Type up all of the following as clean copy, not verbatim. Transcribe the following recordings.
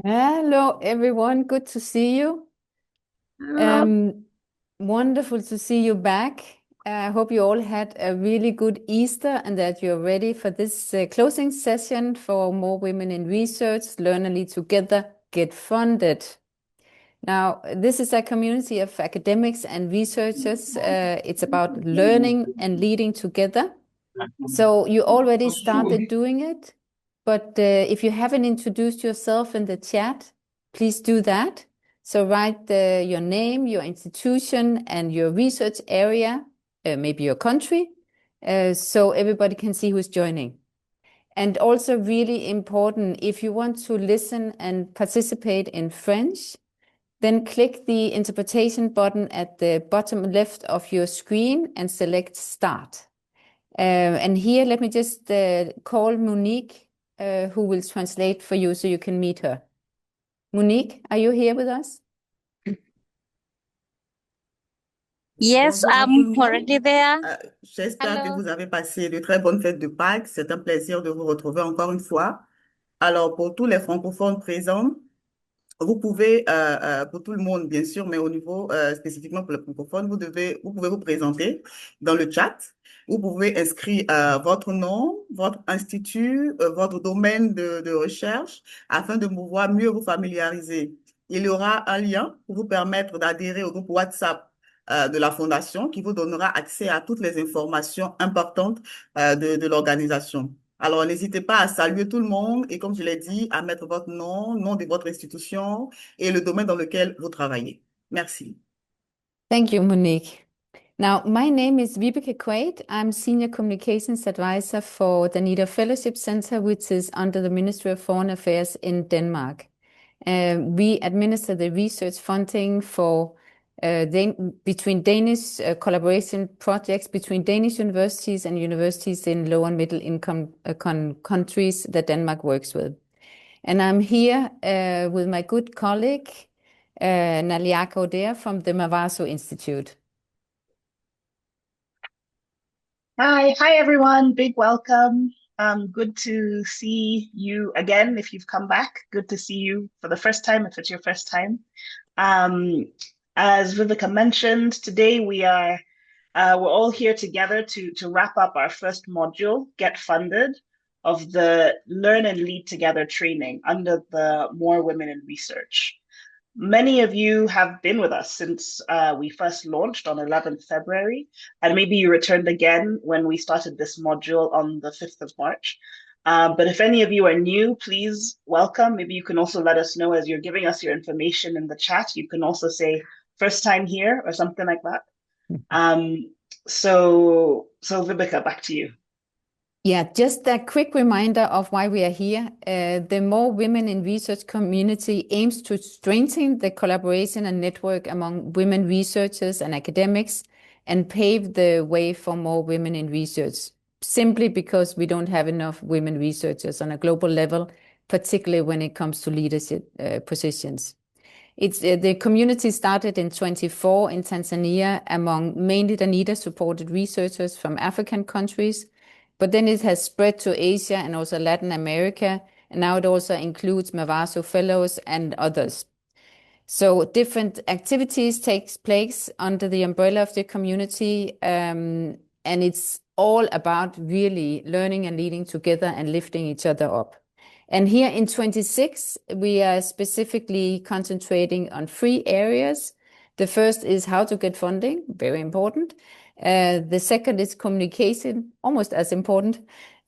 Hello, everyone. Good to see you. Hello. Um, Wonderful to see you back. I hope you all had a really good Easter and that you're ready for this closing session for More Women in Research, Learn and Lead Together, Get Funded. Now, this is a community of academics and researchers. It's about learning and leading together. So you already started doing it, but if you haven't introduced yourself in the chat, please do that. So write your name, your institution, and your research area, maybe your country, so everybody can see who's joining. And also really important, if you want to listen and participate in French, then click the interpretation button at the bottom left of your screen and select Start. And here, let me just call Monique, who will translate for you so you can meet her. Monique, are you here with us? Yes, Bonjour à tout le I'm monde. already there. J'espère que Hello. vous avez passé de très bonnes fêtes de Pâques. C'est un plaisir de vous retrouver encore une fois. Alors, pour tous les francophones présents, vous pouvez, pour tout le monde bien sûr, mais au niveau spécifiquement pour les francophones, vous pouvez vous présenter dans le chat. Vous pouvez inscrire votre nom, votre institut, votre domaine de recherche afin de pouvoir mieux vous familiariser. Il y aura un lien pour vous permettre d'adhérer au groupe WhatsApp de la Fondation qui vous donnera accès à toutes les informations importantes de l'organisation. Alors, n'hésitez pas à saluer tout le monde et, comme je l'ai dit, à mettre votre nom, nom de votre institution et le domaine dans lequel vous travaillez. Merci. Thank you, Monique. Now, my name is Vibeke Quaid. I'm Senior Communications Advisor for the NIDA Fellowship Center, which is under the Ministry of Foreign Affairs in Denmark. We administer the research funding for between Danish collaboration projects between Danish universities and universities in low and middle income countries that Denmark works with. And I'm here with my good colleague, Naliaka Oder from the Mavaso Institute. Hi everyone. Big welcome. Good to see you again if you've come back. Good to see you for the first time if it's your first time. As Viveka mentioned, today we're all here together to wrap up our first module, Get Funded, of the Learn and Lead Together training under the More Women in Research. Many of you have been with us since we first launched on 11th February, and maybe you returned again when we started this module on the 5th of March. But if any of you are new, please welcome. Maybe you can also let us know as you're giving us your information in the chat. You can also say first time here or something like that. So Vibeke, back to you. Yeah, just a quick reminder of why we are here. The More Women in Research community aims to strengthen the collaboration and network among women researchers and academics and pave the way for more women in research, simply because we don't have enough women researchers on a global level, particularly when it comes to leadership positions. The community started in 24 in Tanzania among mainly the NIDA-supported researchers from African countries. But then it has spread to Asia and also Latin America, and now it also includes Mavaso Fellows and others. So different activities takes place under the umbrella of the community, and it's all about really learning and leading together and lifting each other up. And here in 26, we are specifically concentrating on 3 areas. The first is how to get funding, very important. The second is communication, almost as important.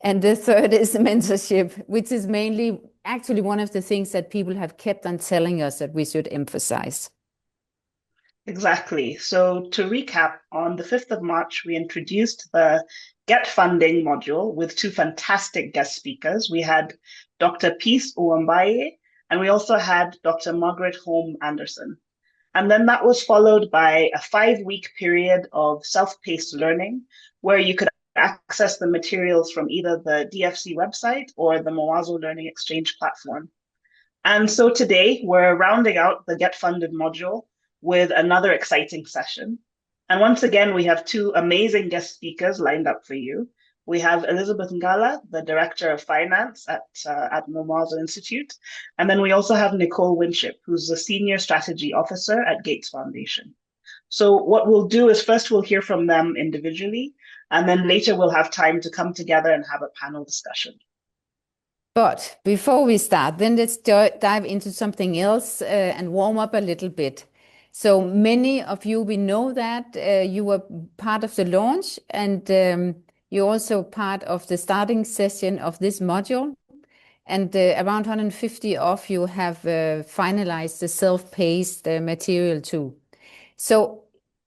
And the third is mentorship, which is mainly actually one of the things that people have kept on telling us that we should emphasize. Exactly. So to recap, on the 5th of March, we introduced the Get Funding module with 2 fantastic guest speakers. We had Dr. Peace Uwambaye, and we also had Dr. Margaret Holm Anderson. And then that was followed by a 5-week period of self-paced learning where you could access the materials from either the DFC website or the Mawazo Learning Exchange platform. And so today we're rounding out the Get Funded module with another exciting session. And once again, we have 2 amazing guest speakers lined up for you. We have Elizabeth Ngala, the Director of Finance at Mwazo Institute. And then we also have Nicole Winship, who's the Senior Strategy Officer at Gates Foundation. So what we'll do is first we'll hear from them individually, and then later we'll have time to come together and have a panel discussion. But before we start, then let's dive into something else and warm up a little bit. So many of you, we know that you were part of the launch, and you're also part of the starting session of this module. And around 150 of you have finalized the self-paced material too. So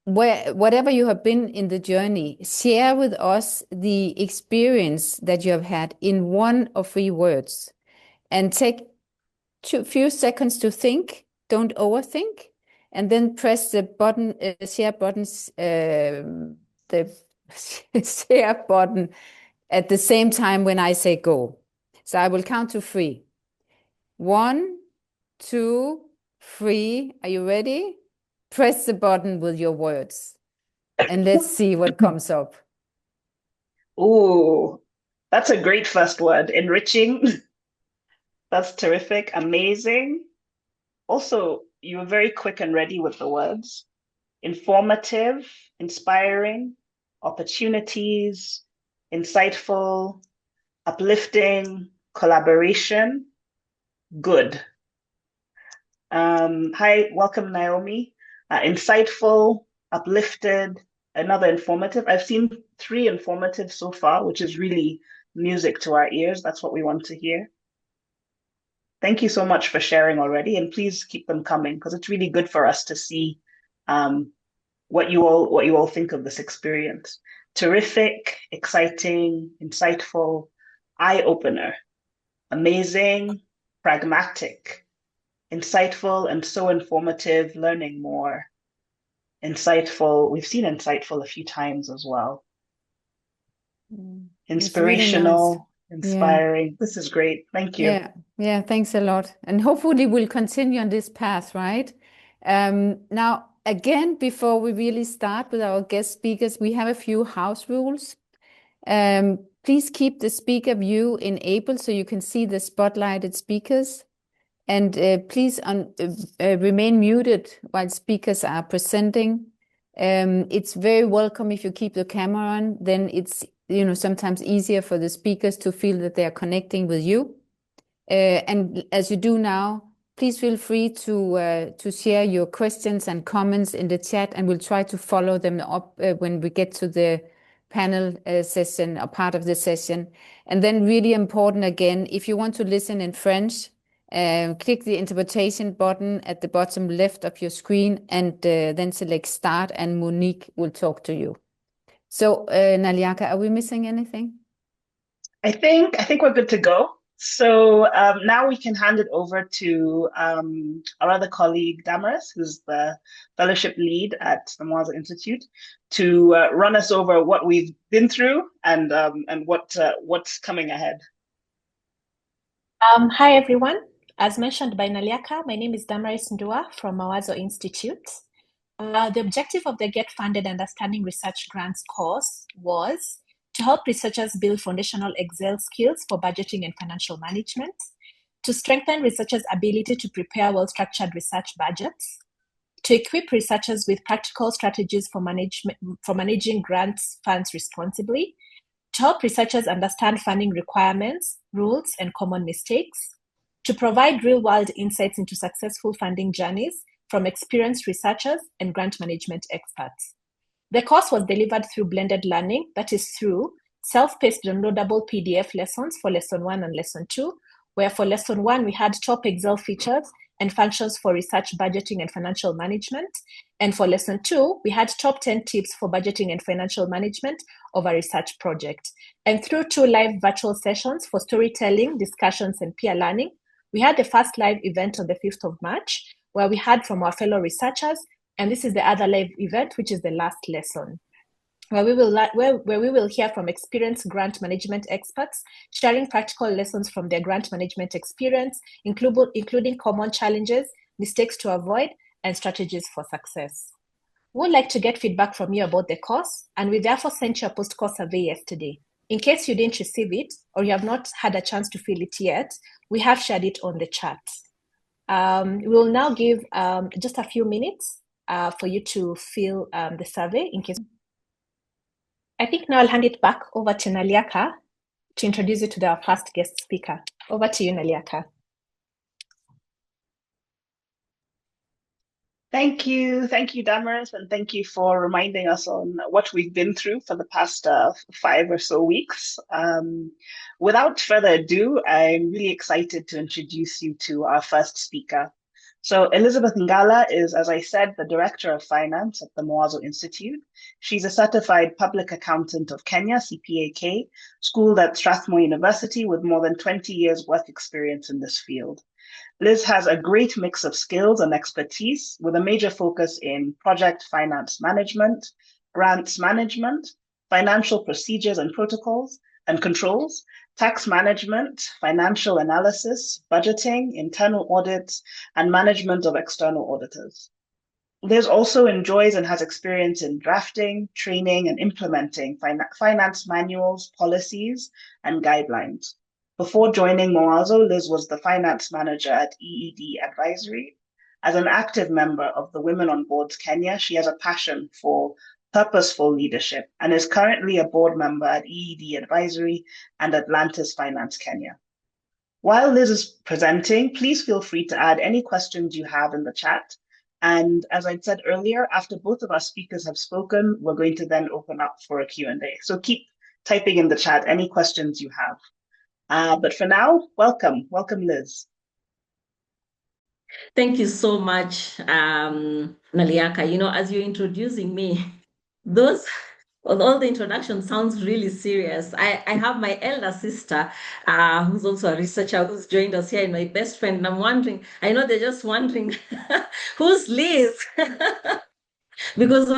whatever you have been in the journey, share with us the experience that you have had in 1 or 3 words, and take a few seconds to think. Don't overthink, and then press the button, share buttons, the share button at the same time when I say go. So I will count to 3. 1, 2, 3. Are you ready? Press the button with your words, and let's see what comes up. Ooh, that's a great first word. Enriching. That's terrific. Amazing. Also, you were very quick and ready with the words. Informative, inspiring, opportunities, insightful, uplifting, collaboration, good. Hi, welcome, Naomi. Insightful, uplifted, another informative. I've seen 3 informative so far, which is really music to our ears. That's what we want to hear. Thank you so much for sharing already, and please keep them coming, because it's really good for us to see what you all think of this experience. Terrific, exciting, insightful, eye-opener, amazing, pragmatic, insightful, and so informative, learning more. Insightful, we've seen insightful a few times as well. Inspirational, really nice. inspiring. Yeah. This is great. Thank you. Yeah, thanks a lot. And hopefully we'll continue on this path, right? Now, again, before we really start with our guest speakers, we have a few house rules. Please keep the speaker view enabled so you can see the spotlighted speakers. And please remain muted while speakers are presenting. It's very welcome if you keep the camera on, then it's sometimes easier for the speakers to feel that they are connecting with you. And as you do now, please feel free to share your questions and comments in the chat, and we'll try to follow them up when we get to the panel session or part of the session. And then really important again, if you want to listen in French, click the interpretation button at the bottom left of your screen, and then select start, and Monique will talk to you. So Naliaka, are we missing anything? I think we're good to go. So now we can hand it over to our other colleague, Damaris, who's the fellowship lead at the Mwazo Institute, to run us over what we've been through and what's coming ahead. Hi, everyone. As mentioned by Naliaka, my name is Damaris Ndua from Mwazo Institute. The objective of the Get Funded Understanding Research Grants course was to help researchers build foundational Excel skills for budgeting and financial management, to strengthen researchers' ability to prepare well-structured research budgets, to equip researchers with practical strategies for managing grants funds responsibly, to help researchers understand funding requirements, rules, and common mistakes, to provide real-world insights into successful funding journeys from experienced researchers and grant management experts. The course was delivered through blended learning, that is through self-paced downloadable PDF lessons for Lesson 1 and Lesson 2, where for Lesson 1 we had top Excel features and functions for research, budgeting, and financial management. And for Lesson 2, we had top 10 tips for budgeting and financial management of a research project. And through 2 live virtual sessions for storytelling, discussions, and peer learning, we had the first live event on the 5th of March, where we heard from our fellow researchers, and this is the other live event, which is the last lesson, where we will hear from experienced grant management experts, sharing practical lessons from their grant management experience, including common challenges, mistakes to avoid, and strategies for success. We would like to get feedback from you about the course, and we therefore sent you a post-course survey yesterday. In case you didn't receive it or you have not had a chance to fill it yet, we have shared it on the chat. We will now give just a few minutes for you to fill the survey in case. I think now I'll hand it back over to Naliaka to introduce you to our first guest speaker. Over to you, Naliaka. Thank you, Damaris, and thank you for reminding us on what we've been through for the past 5 or so weeks. Without further ado, I'm really excited to introduce you to our first speaker. So Elizabeth Ngala is, as I said, the Director of Finance at the Mawazo Institute. She's a certified public accountant of Kenya, CPAK, schooled at Strathmore University with more than 20 years work experience in this field. Liz has a great mix of skills and expertise with a major focus in project finance management, grants management, financial procedures and protocols and controls, tax management, financial analysis, budgeting, internal audits, and management of external auditors. Liz also enjoys and has experience in drafting, training, and implementing finance manuals, policies, and guidelines. Before joining Mawazo, Liz was the finance manager at EED Advisory. As an active member of the Women on Boards Kenya, she has a passion for purposeful leadership and is currently a board member at EED Advisory and Atlantis Finance Kenya. While Liz is presenting, please feel free to add any questions you have in the chat. And as I said earlier, after both of our speakers have spoken, we're going to then open up for a Q&A. So keep typing in the chat any questions you have. But for now, welcome, Liz. Thank you so much, Naliaka. You know, as you're introducing me, all the introduction sounds really serious. I have my elder sister, who's also a researcher, who's joined us here, and my best friend. And I'm wondering, I know they're just wondering, who's Liz? Because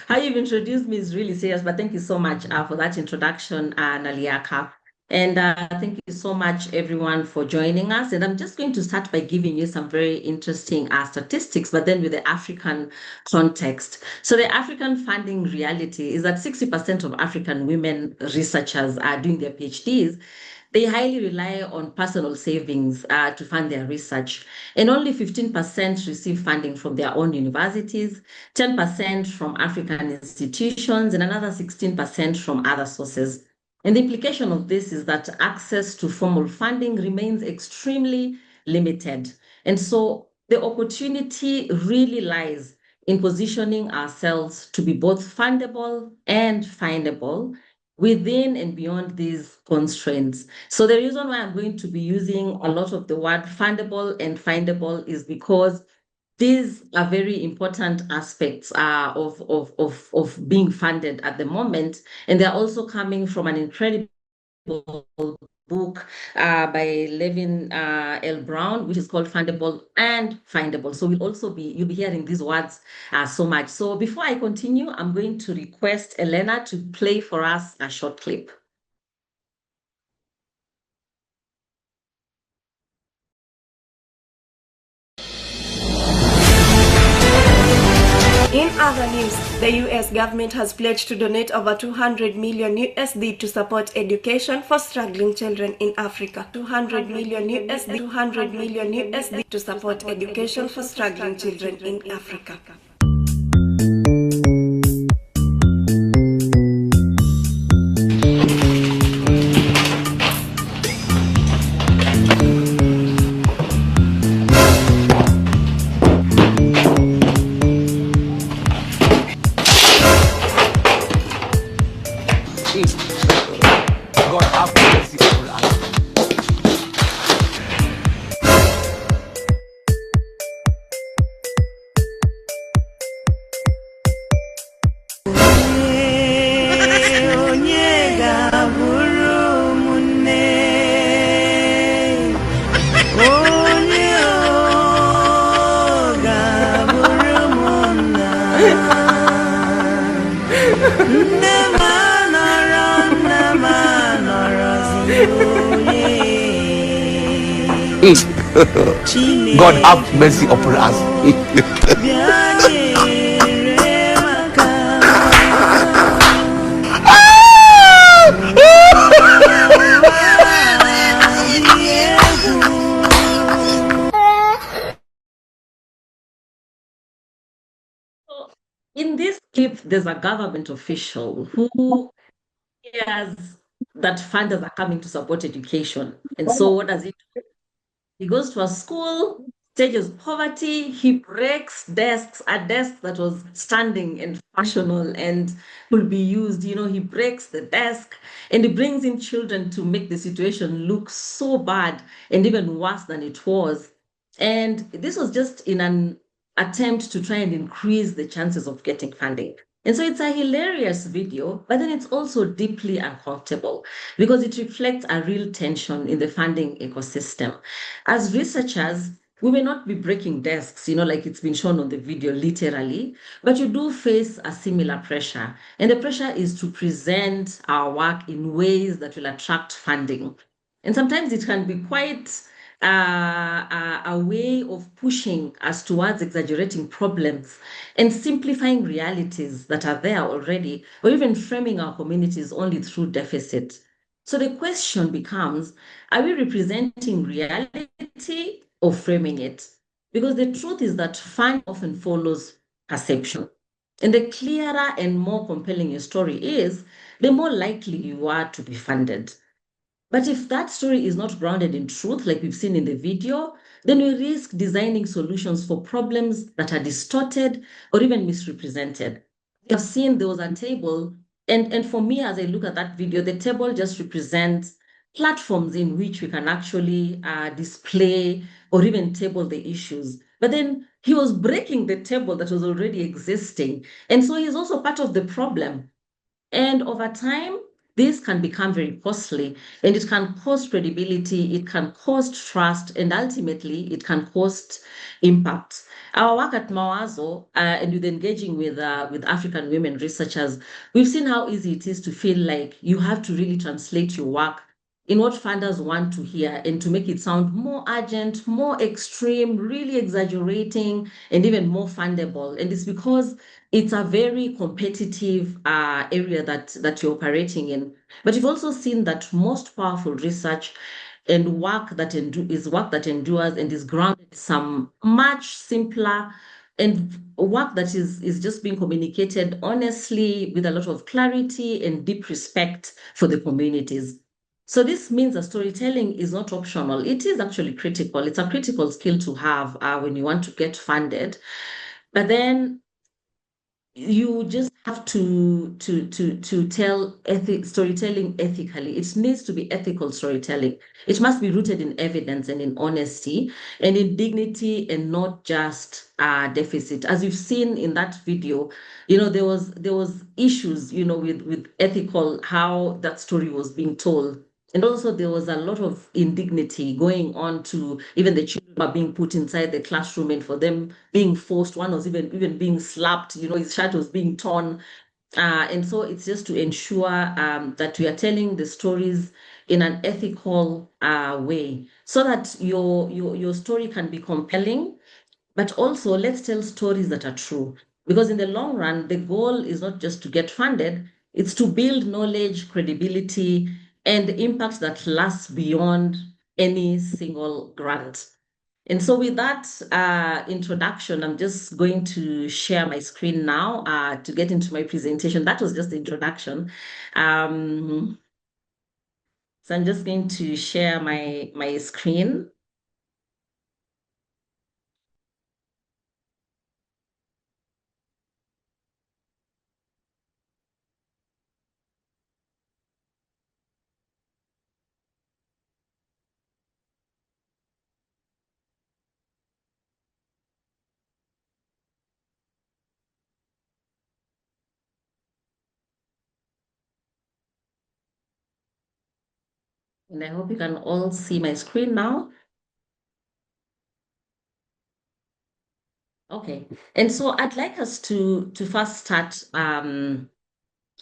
how you've introduced me is really serious. But thank you so much for that introduction, Naliaka. And thank you so much, everyone, for joining us. And I'm just going to start by giving you some very interesting statistics, but then with the African context. So the African funding reality is that 60% of African women researchers are doing their PhDs. They highly rely on personal savings to fund their research. And only 15% receive funding from their own universities, 10% from African institutions, and another 16% from other sources. And the implication of this is that access to formal funding remains extremely limited. And so the opportunity really lies in positioning ourselves to be both fundable and findable within and beyond these constraints. So the reason why I'm going to be using a lot of the word fundable and findable is because these are very important aspects of being funded at the moment. And they're also coming from an incredible book by Levin L. Brown, which is called Fundable and Findable. So you'll be hearing these words so much. So before I continue, I'm going to request Elena to play for us a short clip. In other news, the US government has pledged to donate over 200 million USD to support education for struggling children in Africa. 200 million USD to support education for struggling children in Africa. God have mercy upon us. there's a government official who hears that funders are coming to support education. And so what does he do? He goes to a school, stages poverty, he breaks desks, a desk that was standing and functional and could be used. He breaks the desk and he brings in children to make the situation look so bad and even worse than it was. And this was just in an attempt to try and increase the chances of getting funding. And so it's a hilarious video, but then it's also deeply uncomfortable because it reflects a real tension in the funding ecosystem. As researchers, we may not be breaking desks, like it's been shown on the video, literally, but you do face a similar pressure. And the pressure is to present our work in ways that will attract funding. And sometimes it can be quite a way of pushing us towards exaggerating problems and simplifying realities that are there already, or even framing our communities only through deficit. So the question becomes, are we representing reality or framing it? Because the truth is that funding often follows perception. And the clearer and more compelling your story is, the more likely you are to be funded. But if that story is not grounded in truth, like we've seen in the video, then we risk designing solutions for problems that are distorted or even misrepresented. I've seen there was a table, and for me, as I look at that video, the table just represents platforms in which we can actually display or even table the issues. But then he was breaking the table that was already existing. And so he's also part of the problem. And over time, this can become very costly and it can cost credibility, it can cost trust, and ultimately it can cost impact. Our work at Mawazo and with engaging with African women researchers, we've seen how easy it is to feel like you have to really translate your work in what funders want to hear and to make it sound more urgent, more extreme, really exaggerating, and even more fundable. And it's because it's a very competitive area that you're operating in. But you've also seen that most powerful research and work that endures and is grounded in some much simpler and work that is just being communicated honestly with a lot of clarity and deep respect for the communities. So this means that storytelling is not optional. It is actually critical. It's a critical skill to have when you want to get funded. But then you just have to tell storytelling ethically. It needs to be ethical storytelling. It must be rooted in evidence and in honesty and in dignity and not just deficit. As you've seen in that video, there was issues, with ethical, how that story was being told. And also there was a lot of indignity going on to even the children are being put inside the classroom and for them being forced. One was even being slapped, his shirt was being torn. And so it's just to ensure that we are telling the stories in an ethical way so that your story can be compelling, but also let's tell stories that are true. Because in the long run, the goal is not just to get funded, it's to build knowledge, credibility, and impact that lasts beyond any single grant. And so with that introduction, I'm just going to share my screen now to get into my presentation. That was just the introduction. So I'm just going to share my screen. And I hope you can all see my screen now. Okay, and so I'd like us to first start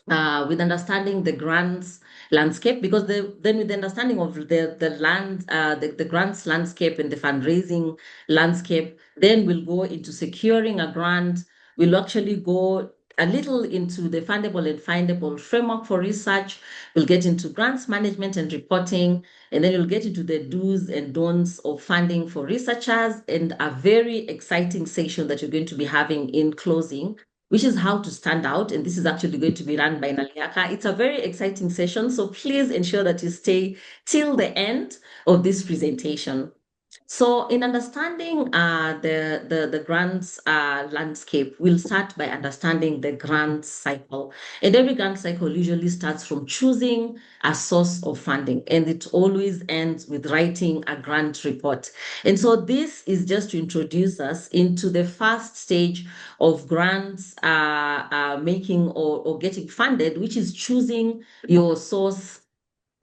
with understanding the grants landscape, because then with the understanding of the grants landscape and the fundraising landscape, then we'll go into securing a grant. We'll actually go a little into the fundable and findable framework for research. We'll get into grants management and reporting, and then we'll get into the do's and don'ts of funding for researchers, and a very exciting session that you're going to be having in closing which is how to stand out. And this is actually going to be run by Naliaka. It's a very exciting session, so please ensure that you stay till the end of this presentation. So in understanding the grants landscape, we'll start by understanding the grant cycle. And every grant cycle usually starts from choosing a source of funding, and it always ends with writing a grant report. And so this is just to introduce us into the first stage of grants making or getting funded, which is choosing your source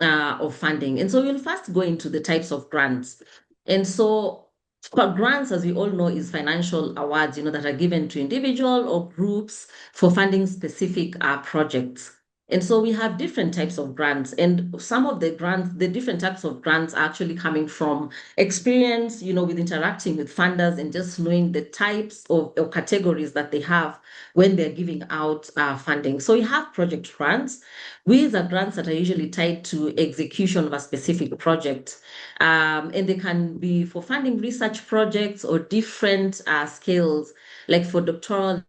of funding. And so we'll first go into the types of grants. And so for grants, as we all know, is financial awards, that are given to individual or groups for funding specific projects. And so we have different types of grants, and some of the grants, the different types of grants are actually coming from experience, with interacting with funders and just knowing the types of categories that they have when they're giving out funding. So we have project grants. These are grants that are usually tied to execution of a specific project. And they can be for funding research projects or different scales, like for doctoral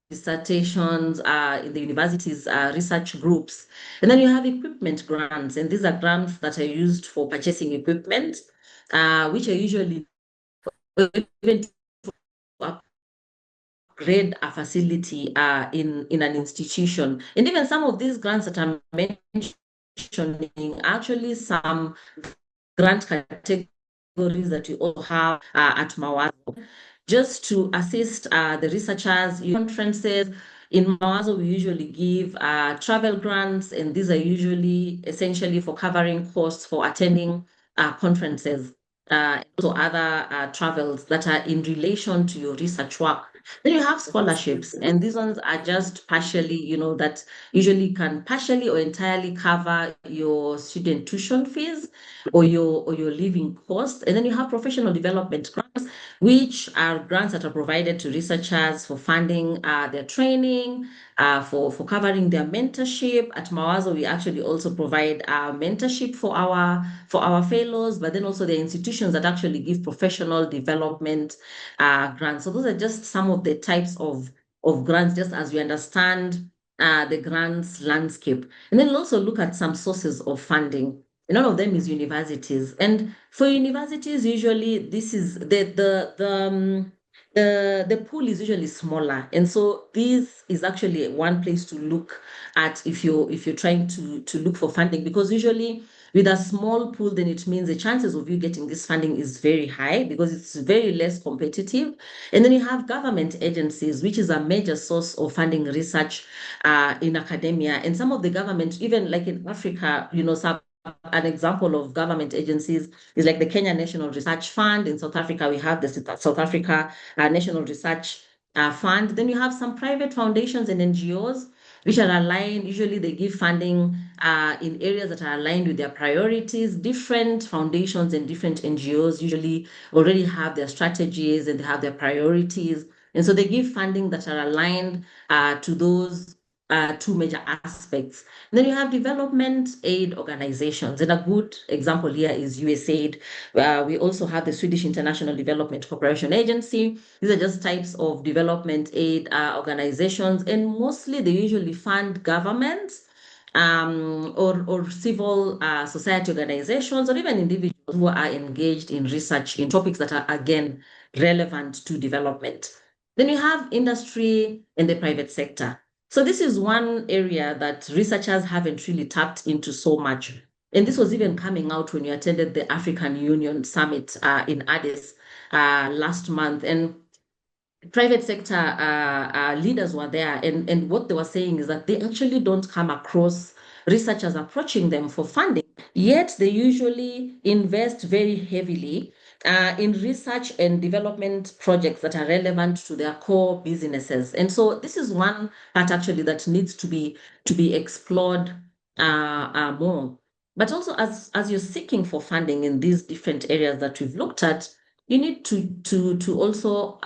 dissertations in the university's research groups. And then you have equipment grants, and these are grants that are used for purchasing equipment, which are usually even to upgrade a facility in an institution. And even some of these grants that I'm mentioning, actually some grant categories that we all have at Mawazo, just to assist the researchers in conferences. In Mawazo, we usually give travel grants, and these are usually essentially for covering costs for attending conferences, also other travels that are in relation to your research work. Then you have scholarships, and these ones are just partially, that usually can partially or entirely cover your student tuition fees or your living costs. And then you have professional development grants, which are grants that are provided to researchers for funding their training, for covering their mentorship. At Mawazo, we actually also provide mentorship for our fellows, but then also the institutions that actually give professional development grants. So those are just some of the types of grants, just as we understand the grants landscape. And then we'll also look at some sources of funding. And one of them is universities. And for universities, usually this is the pool is usually smaller. And so this is actually one place to look at if you're trying to look for funding, because usually with a small pool, then it means the chances of you getting this funding is very high because it's very less competitive. And then you have government agencies, which is a major source of funding research in academia. And some of the government, even like in Africa, an example of government agencies is like the Kenya National Research Fund. In South Africa, we have the South Africa National Research Fund. Then you have some private foundations and NGOs which are aligned. Usually they give funding in areas that are aligned with their priorities. Different foundations and different NGOs usually already have their strategies and they have their priorities. And so they give funding that are aligned to those two major aspects. And then you have development aid organizations. And a good example here is USAID. We also have the Swedish International Development Cooperation Agency. These are just types of development aid organizations. And mostly they usually fund governments or civil society organizations or even individuals who are engaged in research in topics that are, again, relevant to development. Then you have industry and the private sector. So this is one area that researchers haven't really tapped into so much. And this was even coming out when you attended the African Union Summit in Addis last month. And private sector leaders were there. And what they were saying is that they actually don't come across researchers approaching them for funding, yet they usually invest very heavily in research and development projects that are relevant to their core businesses. And so this is one part actually that needs to be explored more. But also as you're seeking for funding in these different areas that we've looked at, you need to also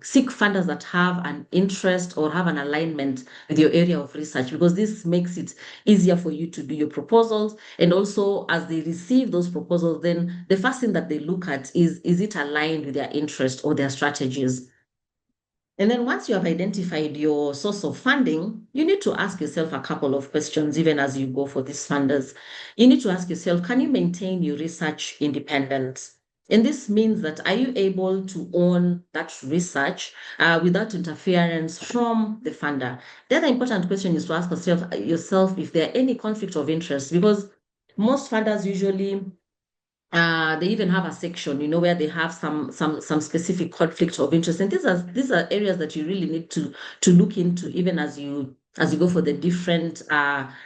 seek funders that have an interest or have an alignment with your area of research, because this makes it easier for you to do your proposals. And also, as they receive those proposals, then the first thing that they look at is it aligned with their interest or their strategies? And then once you have identified your source of funding, you need to ask yourself a couple of questions, even as you go for these funders. You need to ask yourself, can you maintain your research independence? And this means that are you able to own that research without interference from the funder? The other important question is to ask yourself if there are any conflict of interest, because most funders usually they even have a section, where they have some specific conflict of interest, and these are areas that you really need to look into, even as you go for the different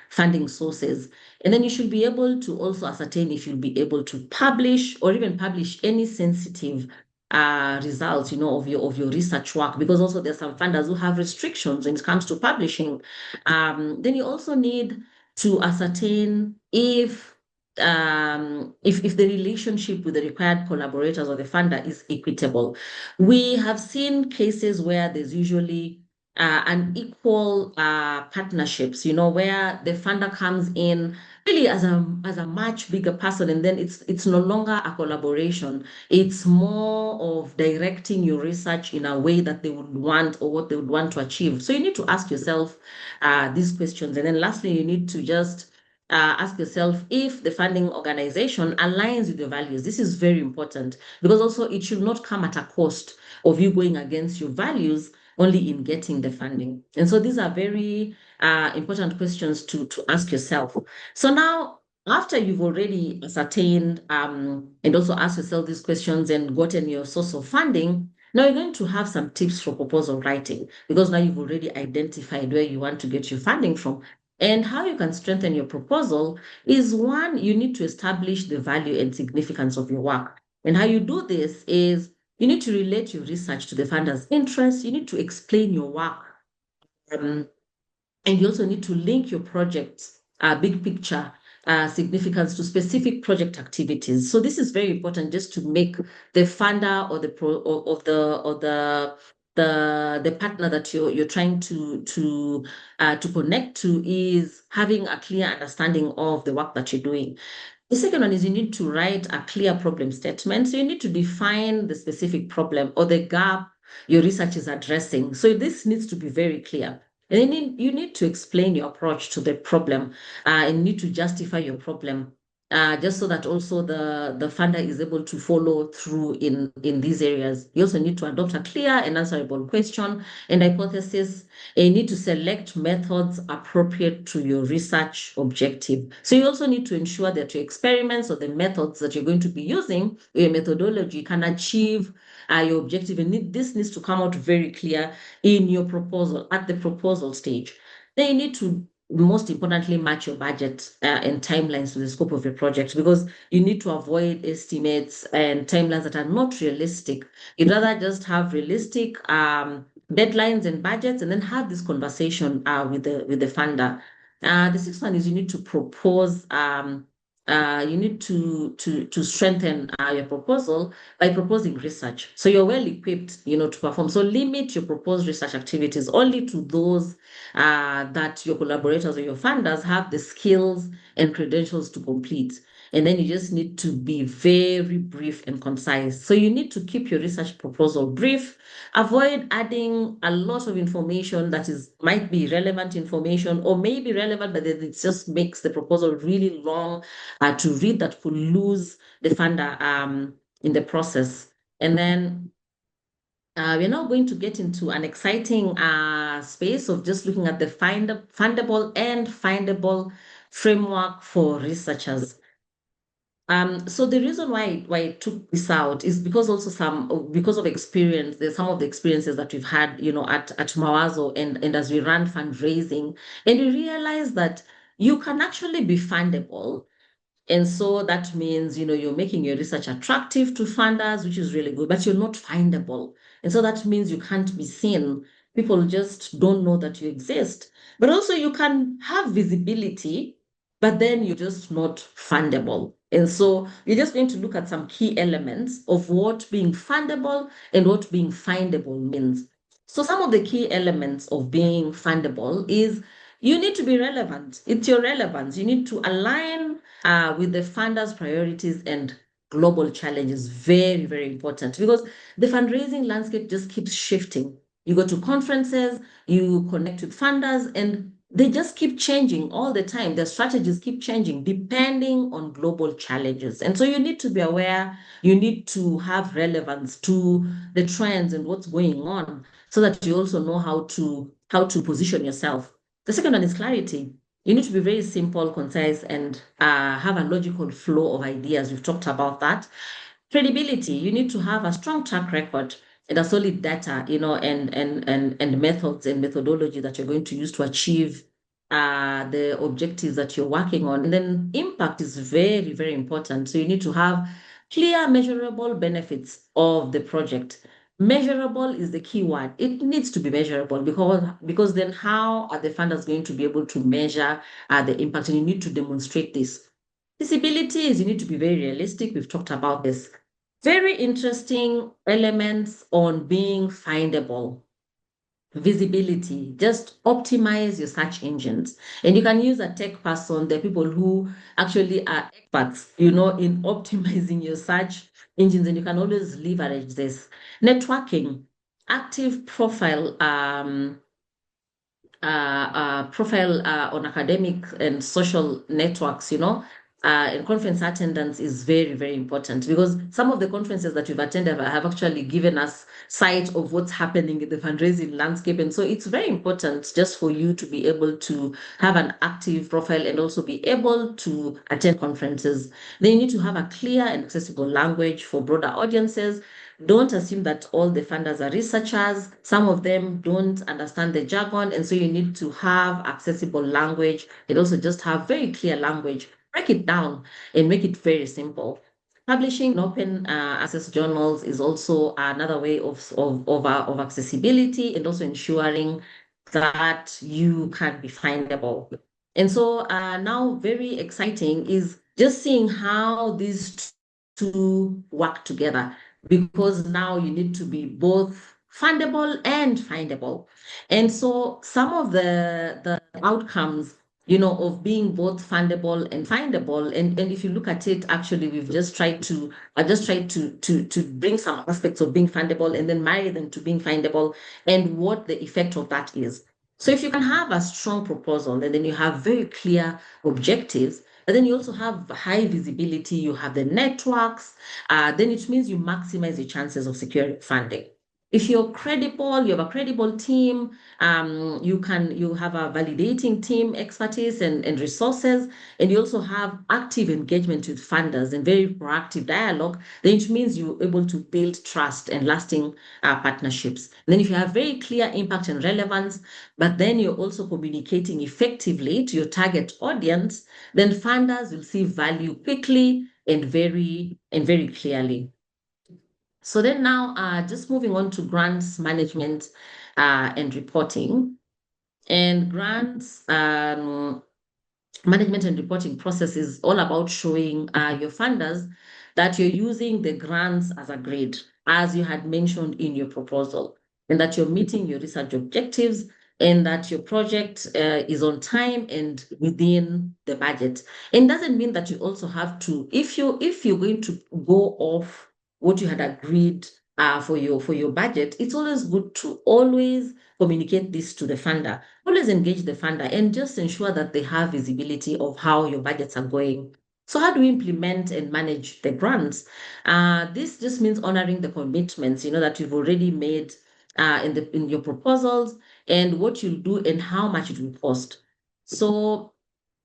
funding sources. And then you should be able to also ascertain if you'll be able to publish or even publish any sensitive results, of your research work, because also there's some funders who have restrictions when it comes to publishing. Then you also need to ascertain if the relationship with the required collaborators or the funder is equitable. We have seen cases where there's usually unequal partnerships, where the funder comes in really as a much bigger person, and then it's no longer a collaboration. It's more of directing your research in a way that they would want or what they would want to achieve. So you need to ask yourself these questions. And then lastly, you need to just ask yourself if the funding organization aligns with your values. This is very important, because also it should not come at a cost of you going against your values only in getting the funding. And so these are very important questions to ask yourself. So now, after you've already ascertained and also asked yourself these questions and gotten your source of funding, now you're going to have some tips for proposal writing, because now you've already identified where you want to get your funding from. And how you can strengthen your proposal is, one, you need to establish the value and significance of your work. And how you do this is you need to relate your research to the funder's interests. You need to explain your work. And you also need to link your project's big picture significance to specific project activities. So this is very important, just to make the funder or the partner that you're trying to connect to is having a clear understanding of the work that you're doing. The second one is you need to write a clear problem statement. So you need to define the specific problem or the gap your research is addressing. So this needs to be very clear. And then you need to explain your approach to the problem and need to justify your problem, just so that also the funder is able to follow through in these areas. You also need to adopt a clear and answerable question and hypothesis. And you need to select methods appropriate to your research objective. So you also need to ensure that your experiments or the methods that you're going to be using, your methodology, can achieve your objective. And this needs to come out very clear in your proposal, at the proposal stage. Then you need to, most importantly, match your budget and timelines to the scope of your project, because you need to avoid estimates and timelines that are not realistic. You'd rather just have realistic deadlines and budgets, and then have this conversation with the funder. The sixth one is you need to propose. You need to strengthen your proposal by proposing research. So you're well equipped, to perform. So limit your proposed research activities only to those that your collaborators or your funders have the skills and credentials to complete. And then you just need to be very brief and concise. So you need to keep your research proposal brief. Avoid adding a lot of information that might be relevant information, or may be relevant, but then it just makes the proposal really long to read, that could lose the funder in the process. And then we're now going to get into an exciting space of just looking at the fundable and findable framework for researchers. So the reason why I took this out is because of experience. There's some of the experiences that we've had, at Mawazo and as we run fundraising, and we realize that you can actually be fundable. And so that means, you're making your research attractive to funders, which is really good, but you're not findable. And so that means you can't be seen. People just don't know that you exist. But also you can have visibility, but then you're just not fundable. And so we're just going to look at some key elements of what being fundable and what being findable means. So some of the key elements of being fundable is you need to be relevant. It's your relevance. You need to align with the funders' priorities and global challenges. Very, very important, because the fundraising landscape just keeps shifting. You go to conferences, you connect with funders, and they just keep changing all the time. Their strategies keep changing depending on global challenges. And so you need to be aware, you need to have relevance to the trends and what's going on so that you also know how to position yourself. The second one is clarity. You need to be very simple, concise, and have a logical flow of ideas. We've talked about that. Credibility. You need to have a strong track record and a solid data, and methods and methodology that you're going to use to achieve the objectives that you're working on. And then impact is very, very important. So you need to have clear, measurable benefits of the project. Measurable is the key word. It needs to be measurable because then how are the funders going to be able to measure the impact? And you need to demonstrate this. Visibility is you need to be very realistic. We've talked about this. Very interesting elements on being findable. Visibility, just optimize your search engines. And you can use a tech person, the people who actually are experts, in optimizing your search engines, and you can always leverage this. Networking, active profile, on academic and social networks, and conference attendance is very, very important because some of the conferences that we've attended have actually given us sight of what's happening in the fundraising landscape. And so it's very important just for you to be able to have an active profile and also be able to attend conferences. Then you need to have a clear and accessible language for broader audiences. Don't assume that all the funders are researchers. Some of them don't understand the jargon. And so you need to have accessible language and also just have very clear language. Break it down and make it very simple. Publishing open access journals is also another way of accessibility and also ensuring that you can be findable. And so now very exciting is just seeing how these two work together, because now you need to be both fundable and findable. And so some of the outcomes of being both fundable and findable. And if you look at it, actually, I just tried to bring some aspects of being fundable and then marry them to being findable and what the effect of that is. So if you can have a strong proposal and then you have very clear objectives, and then you also have high visibility, you have the networks, then it means you maximize your chances of securing funding. If you're credible, you have a credible team, you have a validating team expertise and resources, and you also have active engagement with funders and very proactive dialogue, then it means you're able to build trust and lasting partnerships. And then if you have very clear impact and relevance, but then you're also communicating effectively to your target audience, then funders will see value quickly and very clearly. So then now, just moving on to grants management and reporting. And grants management and reporting process is all about showing your funders that you're using the grants as agreed, as you had mentioned in your proposal, and that you're meeting your research objectives and that your project is on time and within the budget. And doesn't mean that you also have to, if you're going to go off what you had agreed for your budget, it's always good to always communicate this to the funder. Always engage the funder and just ensure that they have visibility of how your budgets are going. So how do we implement and manage the grants? This just means honoring the commitments, that you've already made in your proposals and what you'll do and how much it will cost. So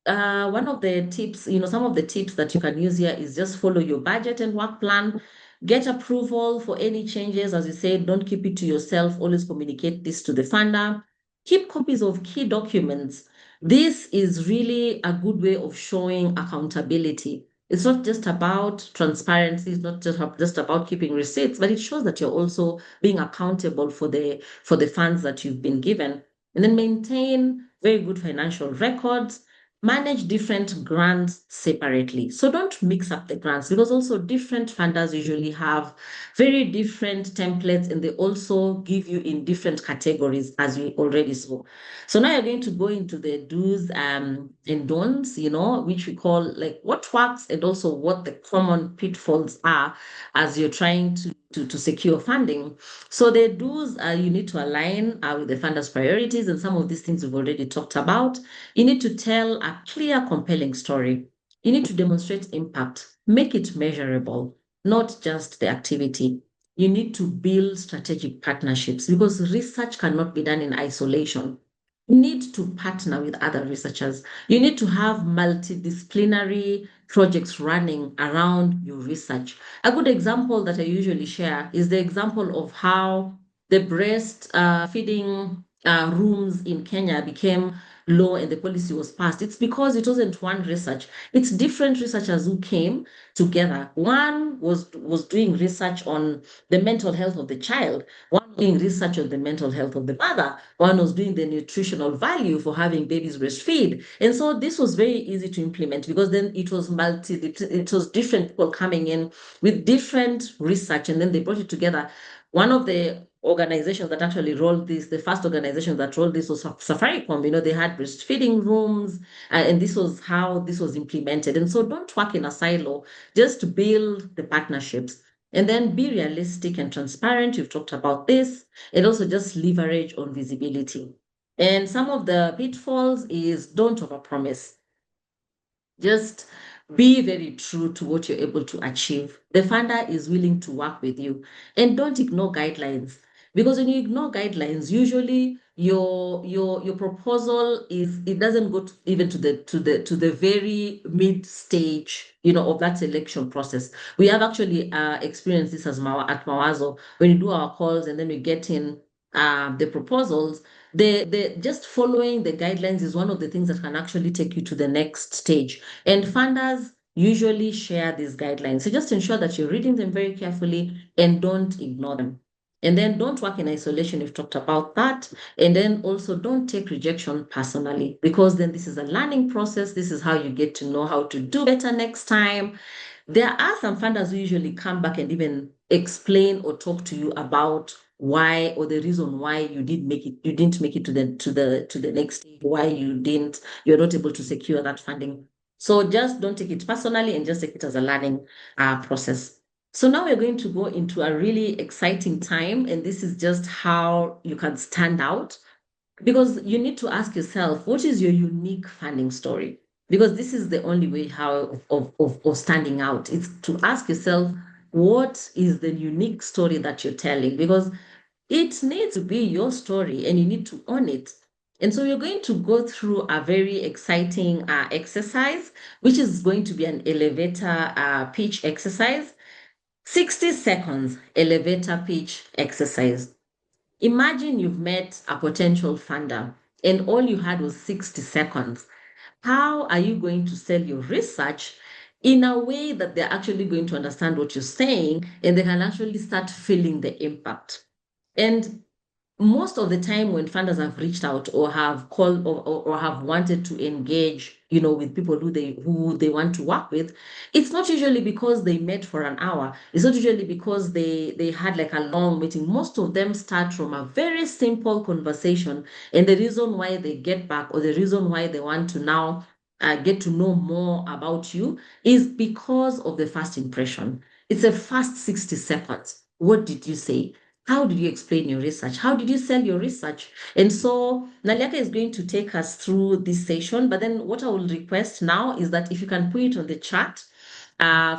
one of the tips, some of the tips that you can use here is just follow your budget and work plan. Get approval for any changes. As you said, don't keep it to yourself. Always communicate this to the funder. Keep copies of key documents. This is really a good way of showing accountability. It's not just about transparency. It's not just about keeping receipts, but it shows that you're also being accountable for the funds that you've been given. And then maintain very good financial records. Manage different grants separately. So don't mix up the grants because also different funders usually have very different templates and they also give you in different categories as we already saw. So now you're going to go into the do's and don'ts, which we call like what works and also what the common pitfalls are as you're trying to to secure funding. So the do's are you need to align with the funders' priorities, and some of these things we've already talked about. You need to tell a clear, compelling story. You need to demonstrate impact, make it measurable, not just the activity. You need to build strategic partnerships because research cannot be done in isolation. You need to partner with other researchers. You need to have multidisciplinary projects running around your research. A good example that I usually share is the example of how the breast feeding rooms in Kenya became law and the policy was passed. It's because it wasn't one research. It's different researchers who came together. One was doing research on the mental health of the child, one doing research on the mental health of the mother, one was doing the nutritional value for having babies breastfeed. And so this was very easy to implement because then it was different people coming in with different research, and then they brought it together. One of the organizations that actually rolled this, the first organization that rolled this was Safaricom. They had breastfeeding rooms, and this was how this was implemented. And so don't work in a silo, just build the partnerships. And then be realistic and transparent. You've talked about this. And also just leverage on visibility. And some of the pitfalls is don't overpromise. Just be very true to what you're able to achieve. The funder is willing to work with you. And don't ignore guidelines. Because when you ignore guidelines, usually your proposal it doesn't go even to the very mid stage, of that selection process. We have actually experienced this at Mawazo when we do our calls and then we get in the proposals. The just following the guidelines is one of the things that can actually take you to the next stage. And funders usually share these guidelines. So just ensure that you're reading them very carefully and don't ignore them. And then don't work in isolation. We've talked about that. And then also don't take rejection personally, because then this is a learning process. This is how you get to know how to do better next time. There are some funders who usually come back and even explain or talk to you about why, or the reason why you didn't make it to the next stage, why you're not able to secure that funding. So just don't take it personally and just take it as a learning process. So now we're going to go into a really exciting time, and this is just how you can stand out, because you need to ask yourself, what is your unique funding story? Because this is the only way of standing out. It's to ask yourself, what is the unique story that you're telling? Because it needs to be your story and you need to own it. And so you're going to go through a very exciting exercise, which is going to be an elevator pitch exercise. 60 seconds elevator pitch exercise. Imagine you've met a potential funder and all you had was 60 seconds. How are you going to sell your research in a way that they're actually going to understand what you're saying and they can actually start feeling the impact? And most of the time when funders have reached out or have called or have wanted to engage, with people who they want to work with, it's not usually because they met for an hour. It's not usually because they had like a long meeting. Most of them start from a very simple conversation. And the reason why they get back, or the reason why they want to now get to know more about you, is because of the first impression. It's a first 60 seconds. What did you say? How did you explain your research? How did you sell your research? And so Naliaka is going to take us through this session. But then what I will request now is that if you can put it on the chat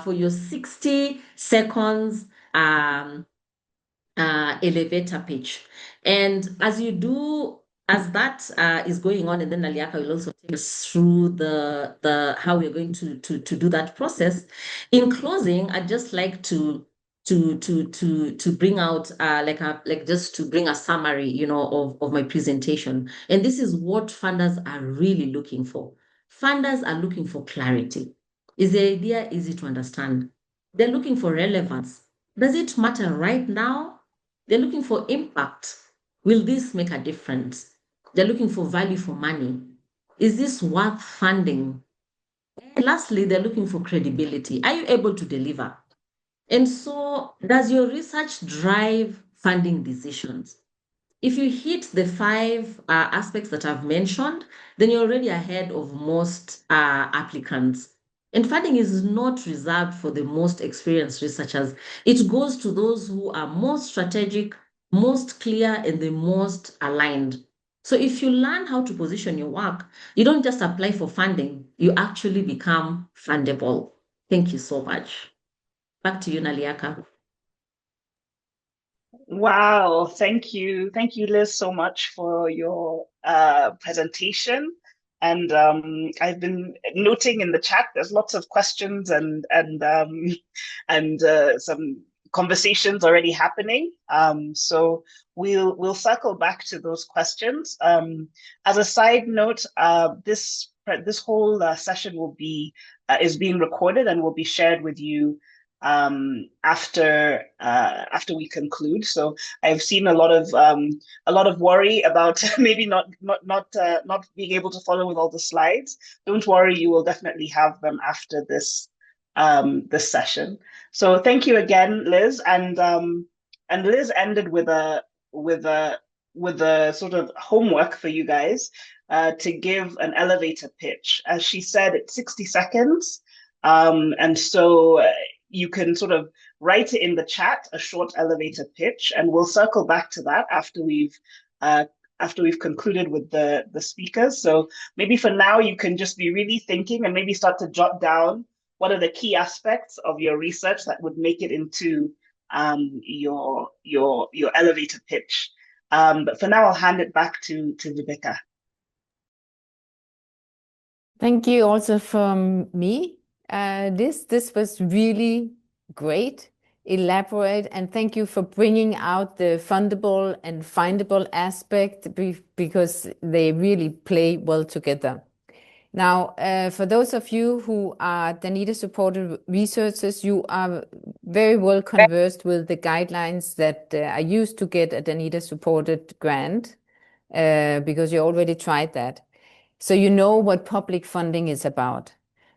for your 60 seconds elevator pitch. And as you do, as that is going on, and then Naliaka will also take us through the how we're going to do that process. In closing, I'd just like to bring out just to bring a summary, of my presentation. And this is what funders are really looking for. Funders are looking for clarity. Is the idea easy to understand? They're looking for relevance. Does it matter right now? They're looking for impact. Will this make a difference? They're looking for value for money. Is this worth funding? And lastly, they're looking for credibility. Are you able to deliver? And so, does your research drive funding decisions? If you hit the 5 aspects that I've mentioned, then you're already ahead of most applicants. And funding is not reserved for the most experienced researchers. It goes to those who are most strategic, most clear, and the most aligned. So if you learn how to position your work, you don't just apply for funding, you actually become fundable. Thank you so much. Back to you, Naliaka. Wow, thank you. Thank you, Liz, so much for your presentation. And I've been noting in the chat, there's lots of questions and some conversations already happening. So we'll circle back to those questions. As a side note, this whole session will be is being recorded and will be shared with you after we conclude. So I've seen a lot of worry about maybe not being able to follow with all the slides. Don't worry, you will definitely have them after this this session. So thank you again, Liz. And Liz ended with a sort of homework for you guys to give an elevator pitch. As she said, it's 60 seconds. And so you can sort of write it in the chat, a short elevator pitch, and we'll circle back to that after we've concluded with the speakers. So maybe for now, you can just be really thinking and maybe start to jot down what are the key aspects of your research that would make it into your elevator pitch. But for now, I'll hand it back to Rebecca. Thank you also from me. This was really great, elaborate, and thank you for bringing out the fundable and findable aspect because they really play well together. Now, for those of you who are Danida-supported researchers, you are very well conversed with the guidelines that are used to get a Danida-supported grant because you already tried that. So you know what public funding is about.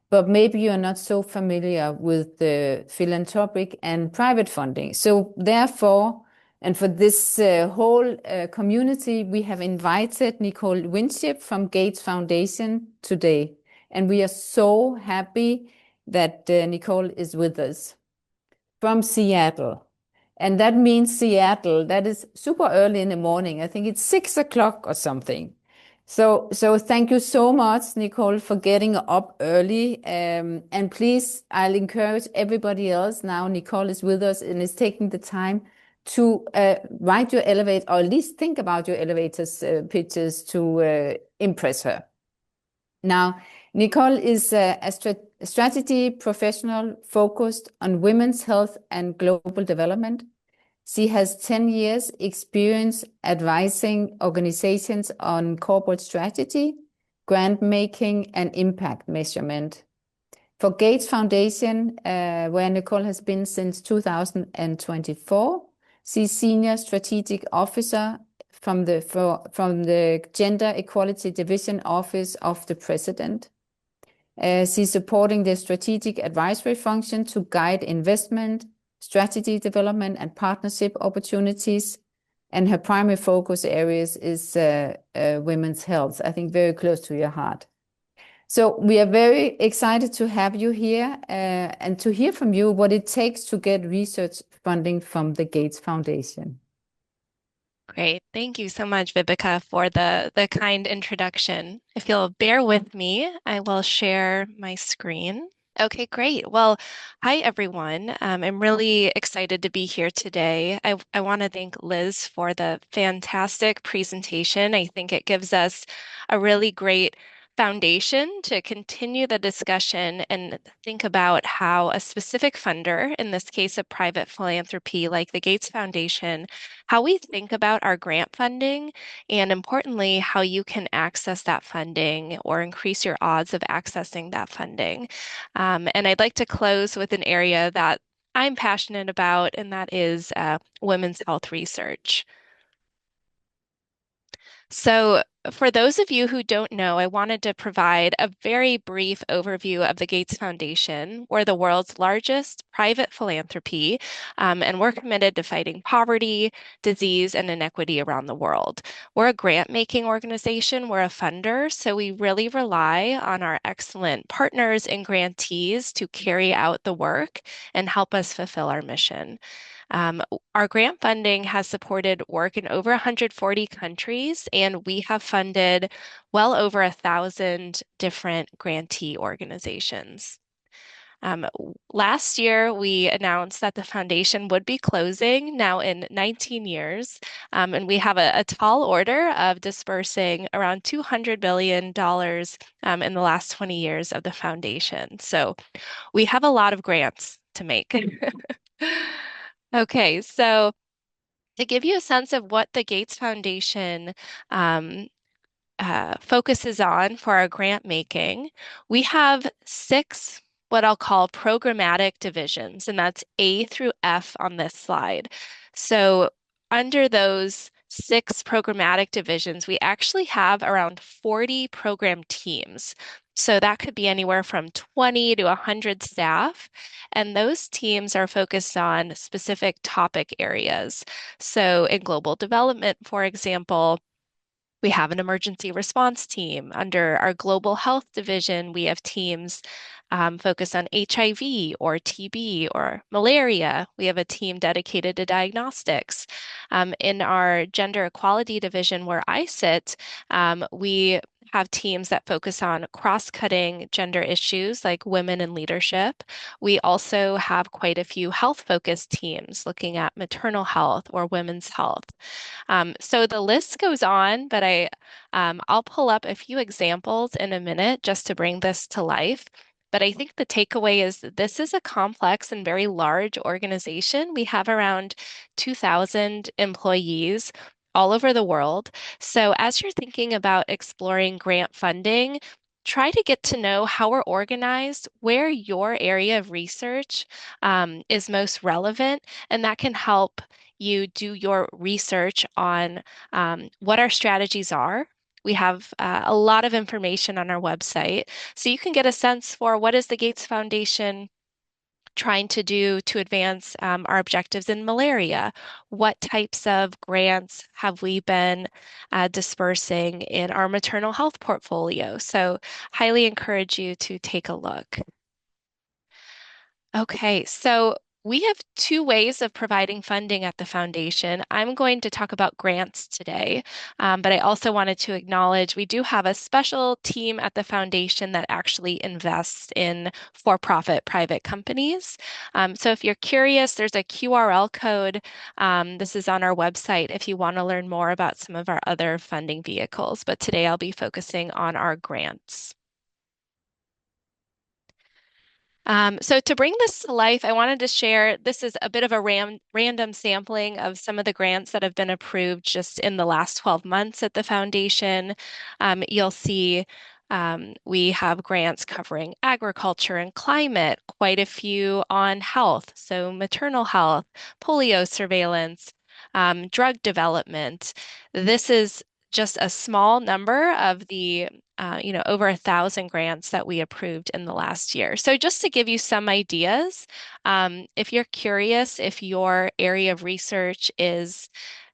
But maybe you're not so familiar with the philanthropic and private funding. So therefore, and for this whole community, we have invited Nicole Winship from Gates Foundation today. And we are so happy that Nicole is with us from Seattle. And that means Seattle, that is super early in the morning. I think it's 6 o'clock or something. So thank you so much, Nicole, for getting up early. And please, I'll encourage everybody else now. Nicole is with us and is taking the time to write your elevator, or at least think about your elevators pitches to impress her. Now, Nicole is a strategy professional focused on women's health and global development. She has 10 years experience advising organizations on corporate strategy, grant making, and impact measurement. For Gates Foundation, where Nicole has been since 2024, she's Senior Strategic Officer from the Gender Equality Division Office of the President. She's supporting the strategic advisory function to guide investment, strategy development, and partnership opportunities. And her primary focus areas is women's health, I think very close to your heart. So we are very excited to have you here and to hear from you what it takes to get research funding from the Gates Foundation. Great. Thank you so much, Vibeke, for the kind introduction. If you'll bear with me, I will share my screen. Okay, great. Well, hi, everyone. I'm really excited to be here today. I want to thank Liz for the fantastic presentation. I think it gives us a really great foundation to continue the discussion and think about how a specific funder, in this case, a private philanthropy like the Gates Foundation, how we think about our grant funding, and importantly, how you can access that funding or increase your odds of accessing that funding. And I'd like to close with an area that I'm passionate about, and that is women's health research. So for those of you who don't know, I wanted to provide a very brief overview of the Gates Foundation. We're the world's largest private philanthropy, and we're committed to fighting poverty, disease, and inequity around the world. We're a grant-making organization. We're a funder, so we really rely on our excellent partners and grantees to carry out the work and help us fulfill our mission. Our grant funding has supported work in over 140 countries, and we have funded well over 1,000 different grantee organizations. Last year, we announced that the foundation would be closing now in 19 years, and we have a tall order of dispersing around $200 billion in the last 20 years of the foundation. So we have a lot of grants to make. Okay, so to give you a sense of what the Gates Foundation focuses on for our grant making, we have 6 what I'll call programmatic divisions, and that's A through F on this slide. So under those 6 programmatic divisions, we actually have around 40 program teams. So that could be anywhere from 20 to 100 staff. And those teams are focused on specific topic areas. So in global development, for example, we have an emergency response team. Under our global health division, we have teams focused on HIV or TB or malaria. We have a team dedicated to diagnostics. In our gender equality division, where I sit, we have teams that focus on cross-cutting gender issues like women in leadership. We also have quite a few health-focused teams looking at maternal health or women's health. So the list goes on, but I'll pull up a few examples in a minute just to bring this to life. But I think the takeaway is that this is a complex and very large organization. We have around 2,000 employees all over the world. So as you're thinking about exploring grant funding, try to get to know how we're organized, where your area of research is most relevant, and that can help you do your research on what our strategies are. We have a lot of information on our website, so you can get a sense for what is the Gates Foundation trying to do to advance our objectives in malaria. What types of grants have we been dispersing in our maternal health portfolio? So highly encourage you to take a look. Okay, so we have 2 ways of providing funding at the foundation. I'm going to talk about grants today, but I also wanted to acknowledge we do have a special team at the foundation that actually invests in for-profit private companies. So if you're curious, there's a QRL code. This is on our website if you want to learn more about some of our other funding vehicles, but today I'll be focusing on our grants. So to bring this to life, I wanted to share, this is a bit of a random sampling of some of the grants that have been approved just in the last 12 months at the foundation. You'll see we have grants covering agriculture and climate, quite a few on health, so maternal health, polio surveillance, drug development. This is just a small number of the over 1,000 grants that we approved in the last year. So just to give you some ideas, if you're curious if your area of research is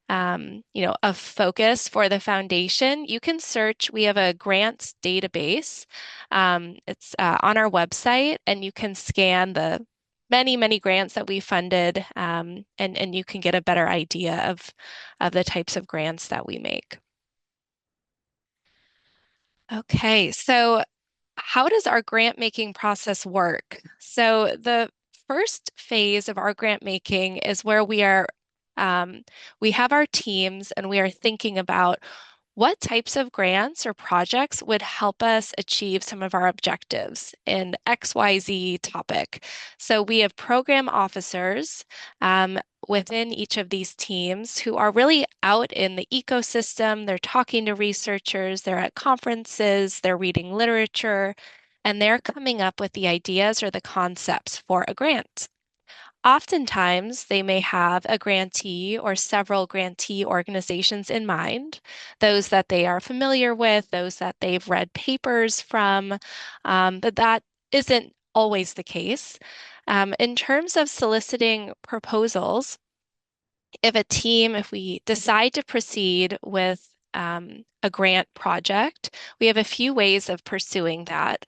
a focus for the foundation, you can search. We have a grants database. It's on our website, and you can scan the many grants that we funded, and you can get a better idea of the types of grants that we make. Okay, so how does our grant making process work? So the first phase of our grant making is where we have our teams and we are thinking about what types of grants or projects would help us achieve some of our objectives in XYZ topic. So we have program officers within each of these teams who are really out in the ecosystem. They're talking to researchers, they're at conferences, they're reading literature, and they're coming up with the ideas or the concepts for a grant. oftentimes they may have a grantee or several grantee organizations in mind, those that they are familiar with, those that they've read papers from, but that isn't always the case. In terms of soliciting proposals, if we decide to proceed with a grant project, we have a few ways of pursuing that.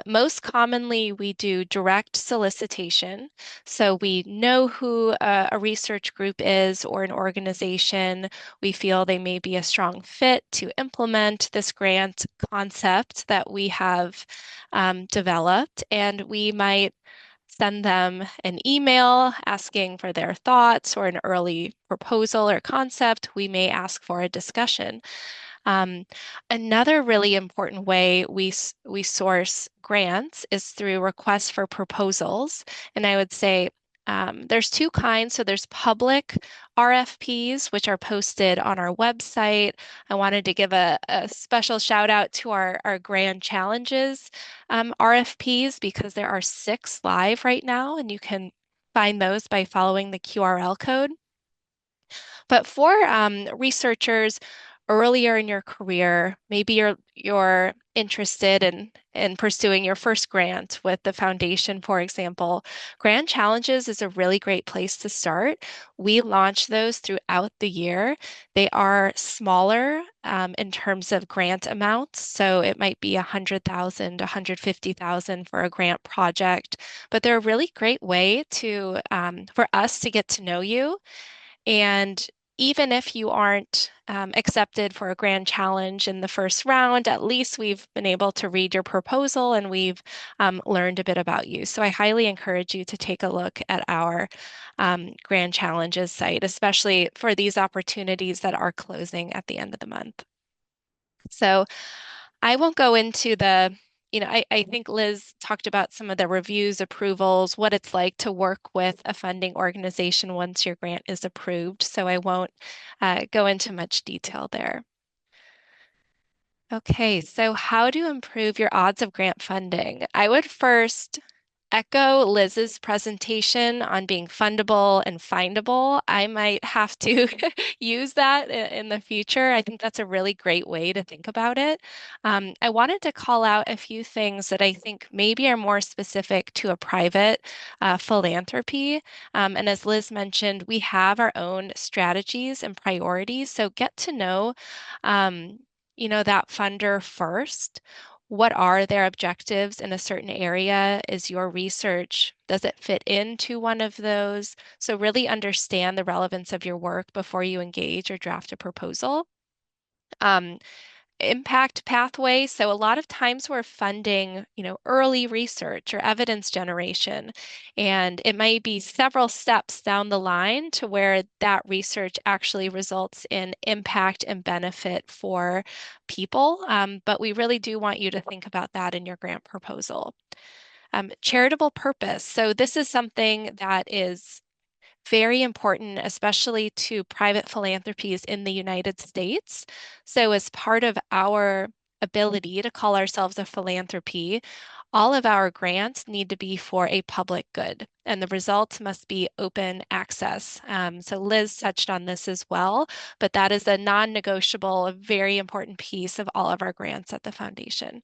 Most commonly, we do direct solicitation. So we know who a research group is or an organization. We feel they may be a strong fit to implement this grant concept that we have developed, and we might send them an email asking for their thoughts or an early proposal or concept. We may ask for a discussion. Another really important way we source grants is through requests for proposals. And I would say there's two kinds. So there's public RFPs, which are posted on our website. I wanted to give a special shout out to our Grand Challenges RFPs because there are 6 live right now, and you can find those by following the QRL code. But for researchers earlier in your career, maybe you're interested in pursuing your first grant with the foundation, for example. Grand Challenges is a really great place to start. We launch those throughout the year. They are smaller in terms of grant amounts, so it might be 100,000, 150,000 for a grant project, but they're a really great way to for us to get to know you. And even if you aren't accepted for a grand challenge in the first round, at least we've been able to read your proposal and we've learned a bit about you. So I highly encourage you to take a look at our Grand Challenges site, especially for these opportunities that are closing at the end of the month. So I won't go into I think Liz talked about some of the reviews, approvals, what it's like to work with a funding organization once your grant is approved. So I won't go into much detail there. Okay, so how to improve your odds of grant funding? I would first echo Liz's presentation on being fundable and findable. I might have to use that in the future. I think that's a really great way to think about it. I wanted to call out a few things that I think maybe are more specific to a private philanthropy. And as Liz mentioned, we have our own strategies and priorities. So get to know, that funder first. What are their objectives in a certain area? Is your research, does it fit into one of those? So really understand the relevance of your work before you engage or draft a proposal. Impact pathway. So a lot of times we're funding, early research or evidence generation, and it might be several steps down the line to where that research actually results in impact and benefit for people. But we really do want you to think about that in your grant proposal. Charitable purpose. So this is something that is very important, especially to private philanthropies in the United States. So as part of our ability to call ourselves a philanthropy, all of our grants need to be for a public good, and the results must be open access. So Liz touched on this as well, but that is a non-negotiable, a very important piece of all of our grants at the foundation.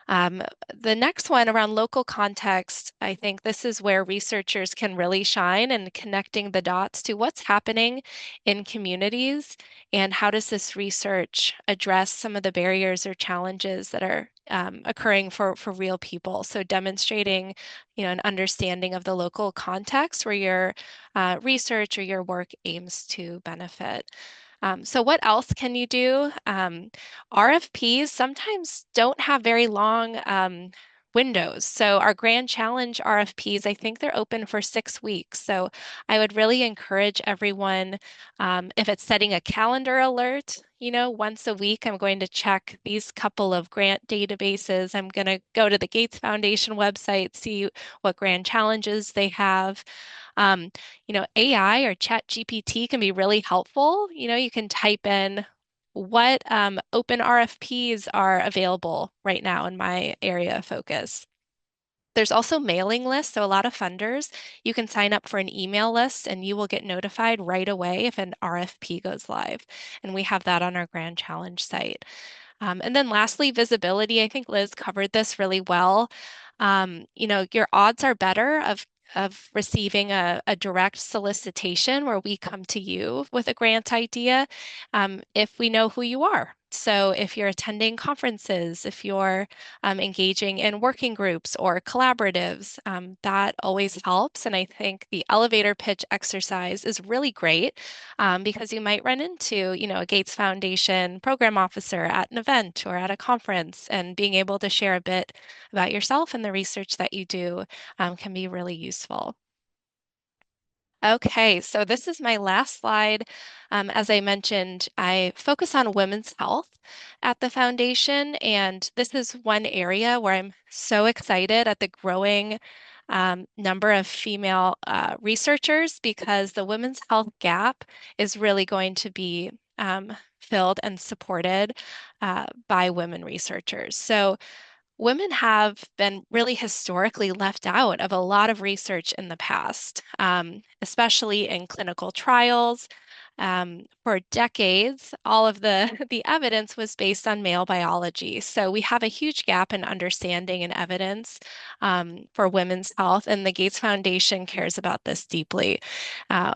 The next one around local context, I think this is where researchers can really shine in connecting the dots to what's happening in communities and how does this research address some of the barriers or challenges that are occurring for real people. So demonstrating, an understanding of the local context where your research or your work aims to benefit. So what else can you do? RFPs sometimes don't have very long windows. So our Grand Challenge RFPs, I think they're open for 6 weeks. So I would really encourage everyone, if it's setting a calendar alert, once a week, I'm going to check these couple of grant databases. I'm going to go to the Gates Foundation website, see what Grand Challenges they have. AI or ChatGPT can be really helpful. You can type in what open RFPs are available right now in my area of focus. There's also mailing lists. So a lot of funders, you can sign up for an email list and you will get notified right away if an RFP goes live. And we have that on our Grand Challenge site. And then lastly, visibility. I think Liz covered this really well. Your odds are better of receiving a direct solicitation where we come to you with a grant idea if we know who you are. So if you're attending conferences, if you're engaging in working groups or collaboratives, that always helps. And I think the elevator pitch exercise is really great because you might run into, a Gates Foundation program officer at an event or at a conference, and being able to share a bit about yourself and the research that you do can be really useful. Okay, so this is my last slide. As I mentioned, I focus on women's health at the foundation, and this is one area where I'm so excited at the growing number of female researchers, because the women's health gap is really going to be filled and supported by women researchers. So women have been really historically left out of a lot of research in the past, especially in clinical trials. For decades, all of the evidence was based on male biology. So we have a huge gap in understanding and evidence for women's health, and the Gates Foundation cares about this deeply.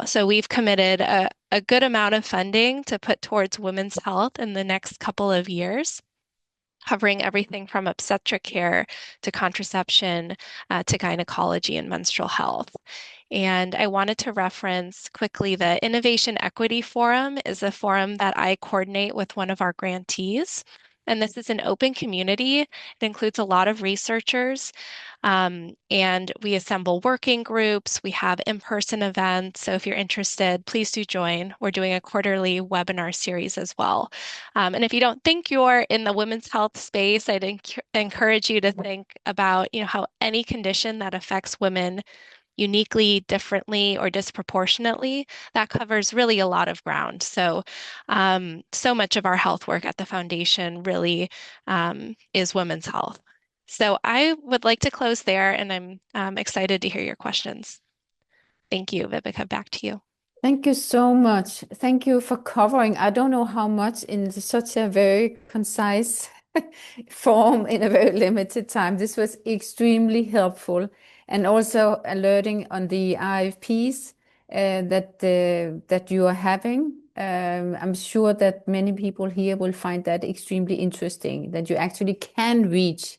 So we've committed a good amount of funding to put towards women's health in the next couple of years, covering everything from obstetric care to contraception to gynecology and menstrual health. And I wanted to reference quickly the Innovation Equity Forum is a forum that I coordinate with one of our grantees. And this is an open community. It includes a lot of researchers, and we assemble working groups. We have in-person events. So if you're interested, please do join. We're doing a quarterly webinar series as well. And if you don't think you're in the women's health space, I'd encourage you to think about, how any condition that affects women uniquely, differently, or disproportionately, that covers really a lot of ground. So, so much of our health work at the foundation really is women's health. So I would like to close there, and I'm excited to hear your questions. Thank you, Vibeke, back to you. Thank you so much. Thank you for covering. I don't know how much in such a very concise form in a very limited time. This was extremely helpful, and also alerting on the RFPs that you are having. I'm sure that many people here will find that extremely interesting, that you actually can reach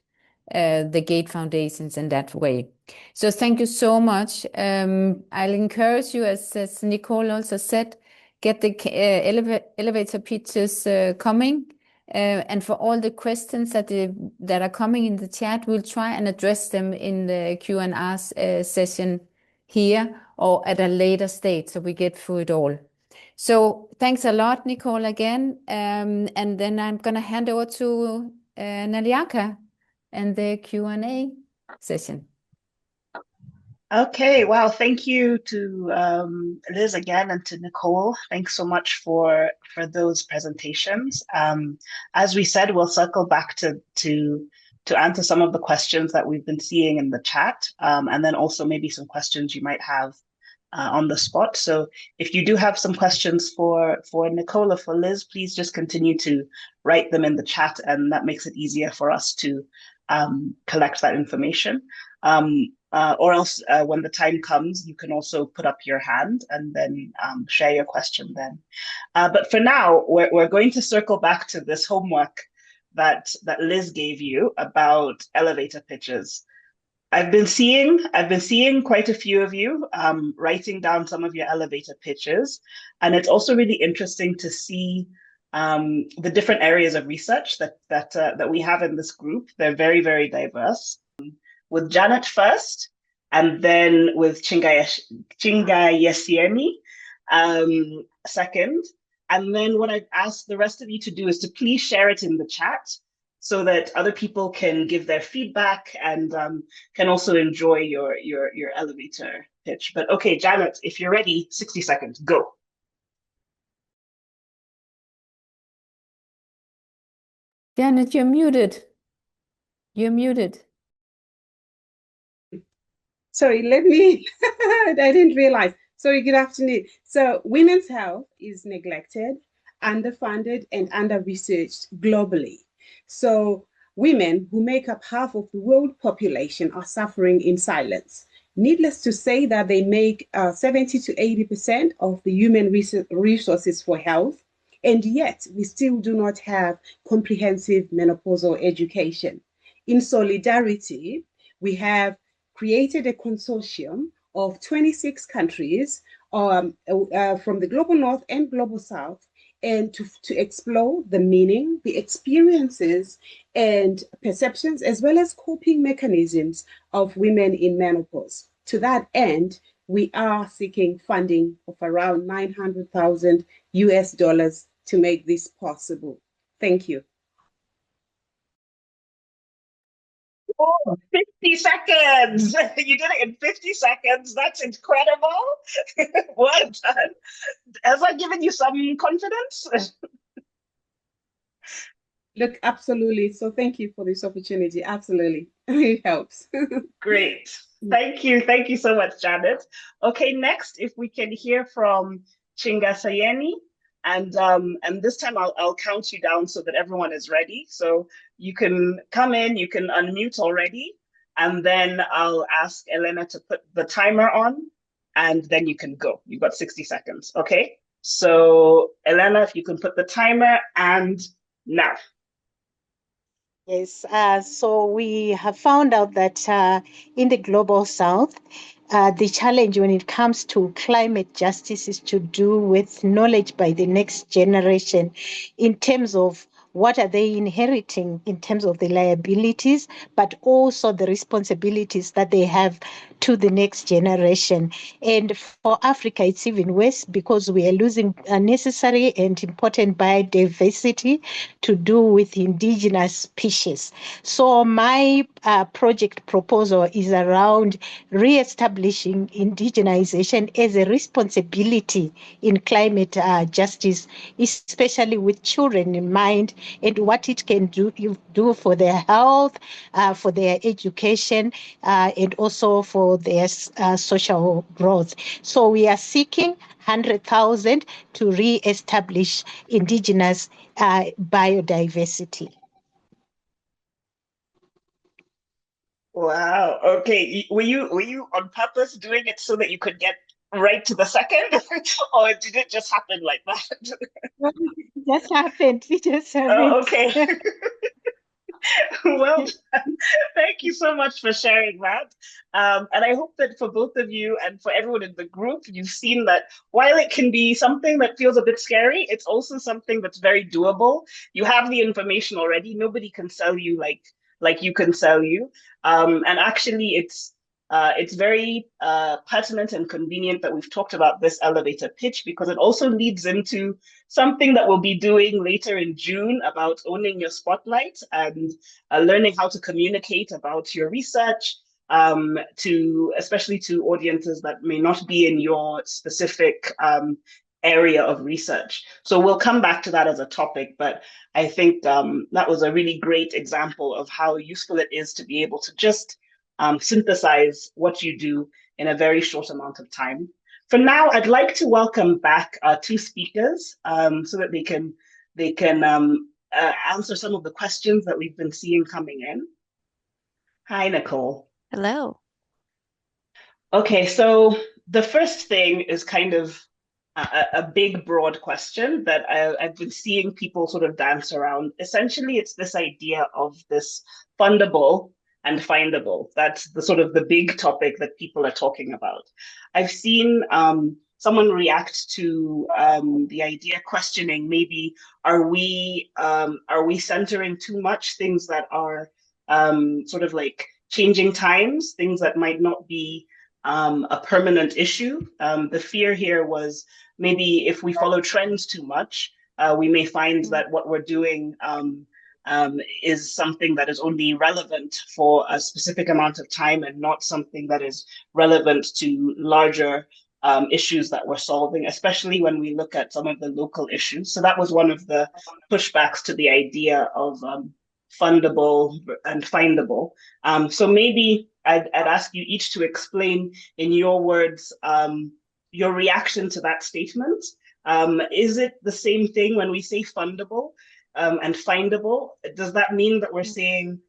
the Gate Foundations in that way. So thank you so much. I'll encourage you, as Nicole also said, get the elevator pitches coming. And for all the questions that are coming in the chat, we'll try and address them in the Q&A session here or at a later stage, so we get through it all. So thanks a lot, Nicole, again. And then I'm going to hand over to Naliaka and the Q&A session. Okay, wow, thank you to Liz again and to Nicole. Thanks so much for those presentations. As we said, we'll circle back to answer some of the questions that we've been seeing in the chat, and then also maybe some questions you might have on the spot. So if you do have some questions for Nicole or for Liz, please just continue to write them in the chat, and that makes it easier for us to collect that information. Or else when the time comes, you can also put up your hand and then share your question then. But for now, we're going to circle back to this homework that Liz gave you about elevator pitches. I've been seeing quite a few of you writing down some of your elevator pitches, and it's also really interesting to see the different areas of research that we have in this group. They're very, very diverse. With Janet first, and then with Chingayesiemi second. And then what I'd ask the rest of you to do is to please share it in the chat so that other people can give their feedback and can also enjoy your elevator pitch. But okay, Janet, if you're ready, 60 seconds, go. Janet, you're muted. You're muted. Sorry, let me, I didn't realize. Sorry, good afternoon. So women's health is neglected, underfunded, and under-researched globally. So women who make up half of the world population are suffering in silence. Needless to say that they make 70 to 80% of the human resources for health, and yet we still do not have comprehensive menopausal education. In solidarity, we have created a consortium of 26 countries from the global north and global south, and to explore the meaning, the experiences, and perceptions, as well as coping mechanisms of women in menopause. To that end, we are seeking funding of around 900,000 US dollars to make this possible. Thank you. Oh, 50 seconds. You did it in 50 seconds. That's incredible. Well done. Has that given you some confidence? Look, absolutely. So thank you for this opportunity. Absolutely. It helps. Great. Thank you. Thank you so much, Janet. Okay, next, if we can hear from Chinga Sayeni. And this time I'll count you down so that everyone is ready. So you can come in, you can unmute already, and then I'll ask Elena to put the timer on, and then you can go. You've got 60 seconds, okay? So Elena, if you can put the timer, and now. Yes, so we have found out that in the global south, the challenge when it comes to climate justice is to do with knowledge by the next generation in terms of what are they inheriting in terms of the liabilities, but also the responsibilities that they have to the next generation. And for Africa, it's even worse because we are losing necessary and important biodiversity to do with indigenous species. So my project proposal is around re-establishing indigenization as a responsibility in climate justice, especially with children in mind, and what it can do for their health, for their education, and also for their social growth. So we are seeking 100,000 to re-establish indigenous biodiversity. Wow. Okay. Were you on purpose doing it so that you could get right to the second, or did it just happen like that? It just happened. It just happened. Oh, okay. Well done. Thank you so much for sharing that. And I hope that for both of you and for everyone in the group, you've seen that while it can be something that feels a bit scary, it's also something that's very doable. You have the information already. Nobody can sell you like you can sell you. And actually, it's very pertinent and convenient that we've talked about this elevator pitch, because it also leads into something that we'll be doing later in June about owning your spotlight and learning how to communicate about your research, especially to audiences that may not be in your specific area of research. So we'll come back to that as a topic, but I think that was a really great example of how useful it is to be able to just synthesize what you do in a very short amount of time. For now, I'd like to welcome back our two speakers so that they can answer some of the questions that we've been seeing coming in. Hi, Nicole. Hello. Okay, so the first thing is kind of a big, broad question that I've been seeing people sort of dance around. Essentially, it's this idea of this fundable and findable. That's the sort of the big topic that people are talking about. I've seen someone react to the idea questioning, maybe are we centering too much things that are sort of like changing times, things that might not be a permanent issue. The fear here was maybe if we follow trends too much, we may find that what we're doing is something that is only relevant for a specific amount of time and not something that is relevant to larger issues that we're solving, especially when we look at some of the local issues. So that was one of the pushbacks to the idea of fundable and findable. So maybe I'd ask you each to explain in your words your reaction to that statement. Is it the same thing when we say fundable and findable? Does that mean that we're saying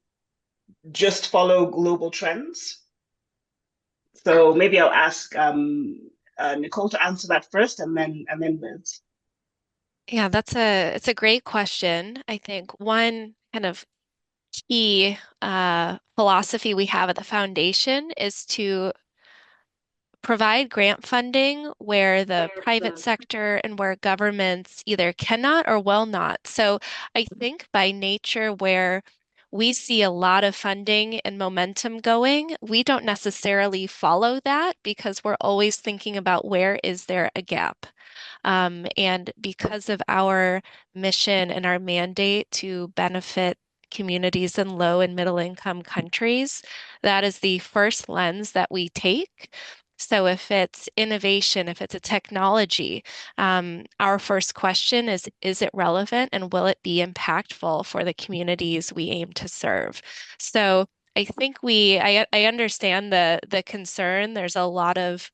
just follow global trends? So maybe I'll ask Nicole to answer that first, and then Liz. Yeah, it's a great question. I think one kind of key philosophy we have at the foundation is to provide grant funding where the private sector and where governments either cannot or will not. So I think by nature, where we see a lot of funding and momentum going, we don't necessarily follow that because we're always thinking about where is there a gap. And because of our mission and our mandate to benefit communities in low and middle income countries, that is the first lens that we take. So if it's innovation, if it's a technology, our first question is it relevant and will it be impactful for the communities we aim to serve? So I think I understand the concern. There's a lot of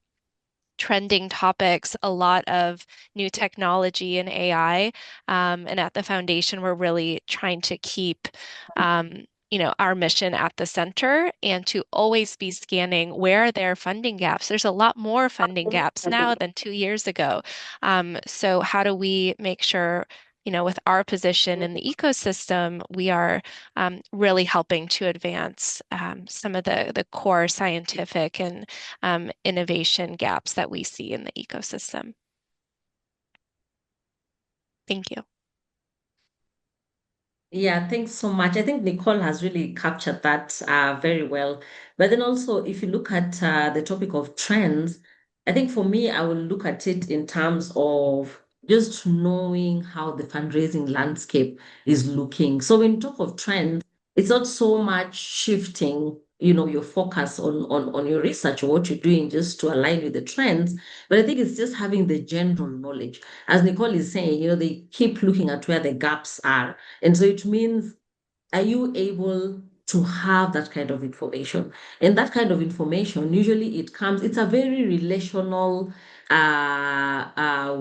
trending topics, a lot of new technology and AI. And at the foundation, we're really trying to keep our mission at the center and to always be scanning where are there funding gaps. There's a lot more funding gaps now than 2 years ago. So how do we make sure, with our position in the ecosystem, we are really helping to advance some of the core scientific and innovation gaps that we see in the ecosystem. Thank you. Yeah, thanks so much. I think Nicole has really captured that very well. But then also, if you look at the topic of trends, I think for me, I will look at it in terms of just knowing how the fundraising landscape is looking. So when you talk of trends, it's not so much shifting, your focus on your research or what you're doing just to align with the trends. But I think it's just having the general knowledge. As Nicole is saying, they keep looking at where the gaps are. And so it means, are you able to have that kind of information? And that kind of information, usually it's a very relational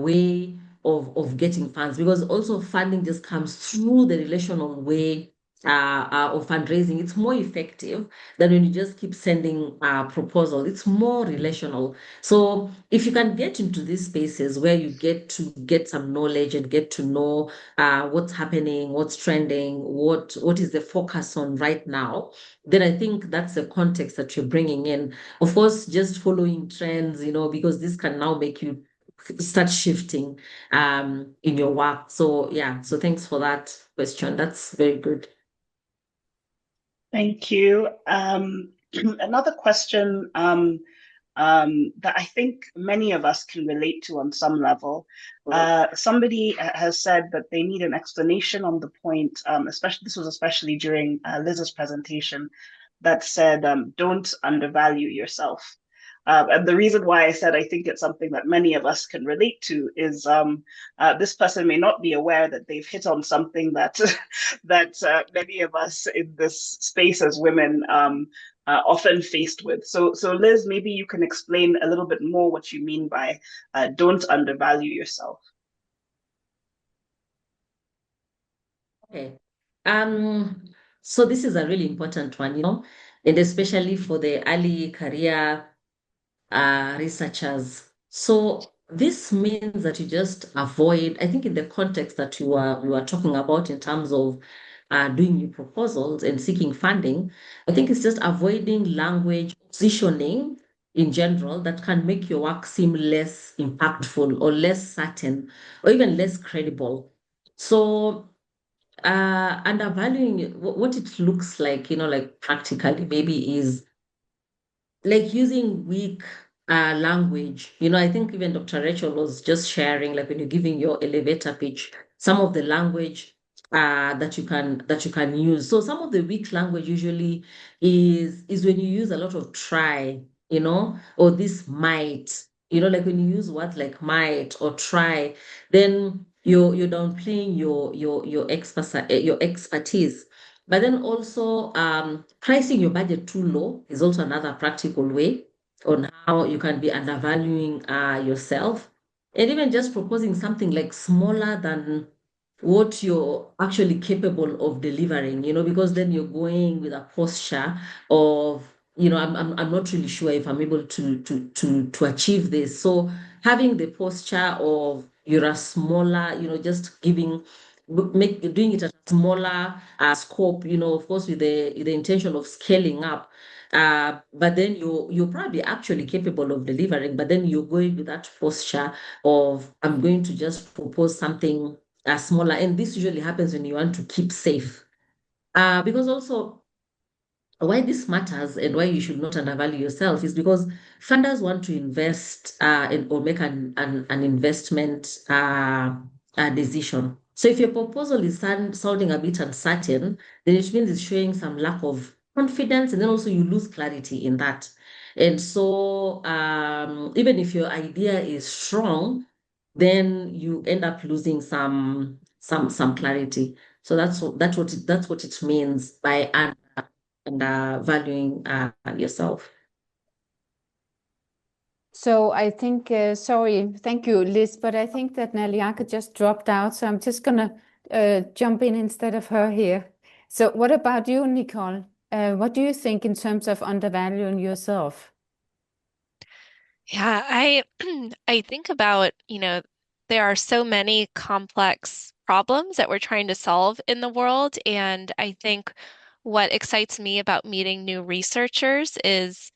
way of getting funds, because also funding just comes through the relational way of fundraising. It's more effective than when you just keep sending proposal. It's more relational. So if you can get into these spaces where you get to get some knowledge and get to know what's happening, what's trending, what is the focus on right now, then I think that's the context that you're bringing in. Of course, just following trends, because this can now make you start shifting in your work. So yeah, so thanks for that question. That's very good. Thank you. Another question that I think many of us can relate to on some level. Somebody has said that they need an explanation on the point, especially during Liz's presentation, that said, don't undervalue yourself. And the reason why I said I think it's something that many of us can relate to is this person may not be aware that they've hit on something that many of us in this space as women often faced with. So Liz, maybe you can explain a little bit more what you mean by don't undervalue yourself. Okay. So this is a really important one, and especially for the early career researchers. So this means that you just avoid, I think in the context that we were talking about in terms of doing new proposals and seeking funding, I think it's just avoiding language positioning in general that can make your work seem less impactful or less certain or even less credible. So undervaluing what it looks like, like practically maybe is like using weak language. I think even Dr. Rachel was just sharing, like when you're giving your elevator pitch, some of the language that you can use. So some of the weak language usually is when you use a lot of try, or this might, like when you use words like might or try, then you're downplaying your expertise. But then also pricing your budget too low is also another practical way on how you can be undervaluing yourself. And even just proposing something like smaller than what you're actually capable of delivering, because then you're going with a posture of, I'm not really sure if I'm able to achieve this. So having the posture of you're a smaller, just doing it at a smaller scope, of course, with the intention of scaling up. But then you're probably actually capable of delivering, but then you're going with that posture of I'm going to just propose something smaller. And this usually happens when you want to keep safe. Because also why this matters and why you should not undervalue yourself is because funders want to invest or make an investment decision. So if your proposal is sounding a bit uncertain, then it means it's showing some lack of confidence, and then also you lose clarity in that. And so even if your idea is strong, then you end up losing some clarity. So that's what it means by valuing yourself. So I think, sorry, thank you, Liz, but I think that Naliaka just dropped out, so I'm just gonna jump in instead of her here. So what about you, Nicole? What do you think in terms of undervaluing yourself? Yeah, I think about, there are so many complex problems that we're trying to solve in the world. And I think what excites me about meeting new researchers is,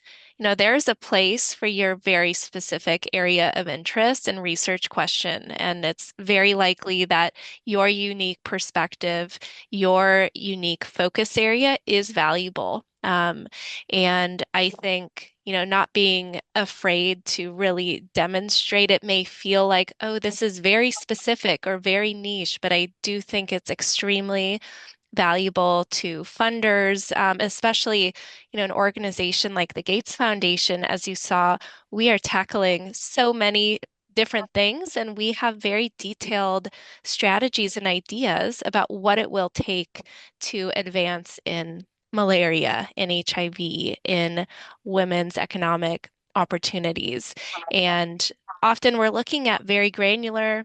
there's a place for your very specific area of interest and research question. And it's very likely that your unique perspective, your unique focus area is valuable. And I think, not being afraid to really demonstrate it may feel like, oh, this is very specific or very niche, but I do think it's extremely valuable to funders, especially, an organization like the Gates Foundation. As you saw, we are tackling so many different things, and we have very detailed strategies and ideas about what it will take to advance in malaria, in HIV, in women's economic opportunities. And often we're looking at very granular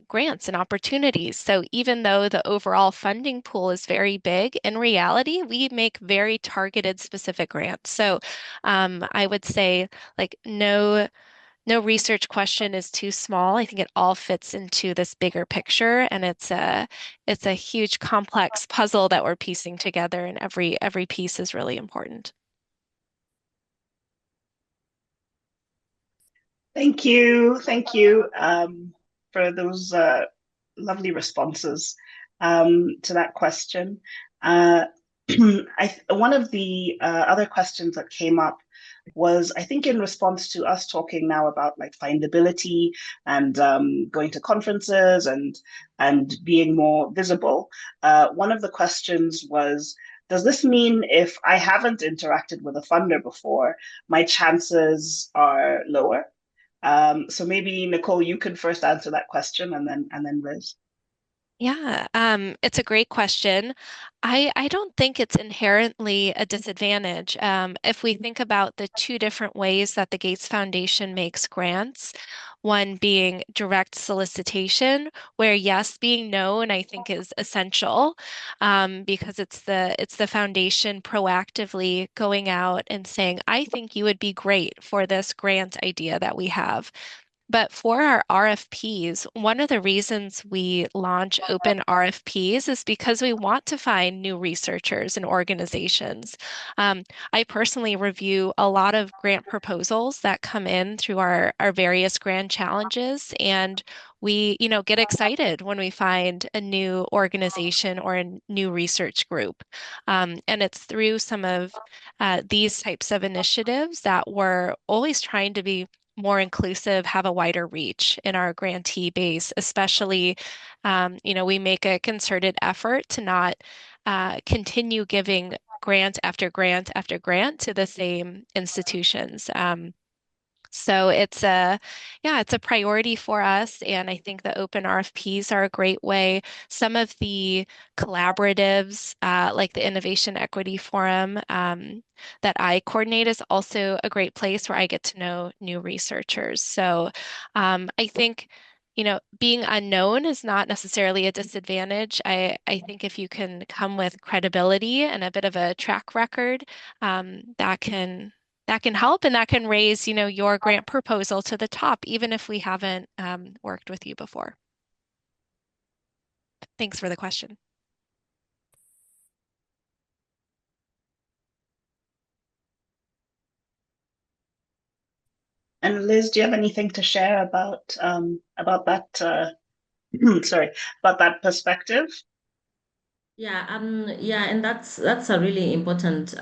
grants and opportunities. So even though the overall funding pool is very big, in reality, we make very targeted specific grants. So I would say like no research question is too small. I think it all fits into this bigger picture, and it's a huge complex puzzle that we're piecing together, and every piece is really important. Thank you for those lovely responses to that question. One of the other questions that came up was, I think, in response to us talking now about like findability and going to conferences and being more visible. One of the questions was, does this mean if I haven't interacted with a funder before, my chances are lower? So maybe Nicole, you could first answer that question, and then Liz. Yeah, it's a great question. I don't think it's inherently a disadvantage. If we think about the two different ways that the Gates Foundation makes grants, one being direct solicitation, where yes, being known I think is essential, because it's the foundation proactively going out and saying, I think you would be great for this grant idea that we have. But for our RFPs, one of the reasons we launch open RFPs is because we want to find new researchers and organizations. I personally review a lot of grant proposals that come in through our various grant challenges, and we, get excited when we find a new organization or a new research group. And it's through some of these types of initiatives that we're always trying to be more inclusive, have a wider reach in our grantee base, especially, we make a concerted effort to not continue giving grant after grant after grant to the same institutions. So it's a priority for us, and I think the open RFPs are a great way. Some of the collaboratives, like the Innovation Equity Forum, that I coordinate is also a great place where I get to know new researchers. So I think, being unknown is not necessarily a disadvantage. I think if you can come with credibility and a bit of a track record, that can help, and that can raise, your grant proposal to the top, even if we haven't worked with you before. Thanks for the question. And Liz, do you have anything to share about that? Sorry, about that perspective? Yeah, and that's a really important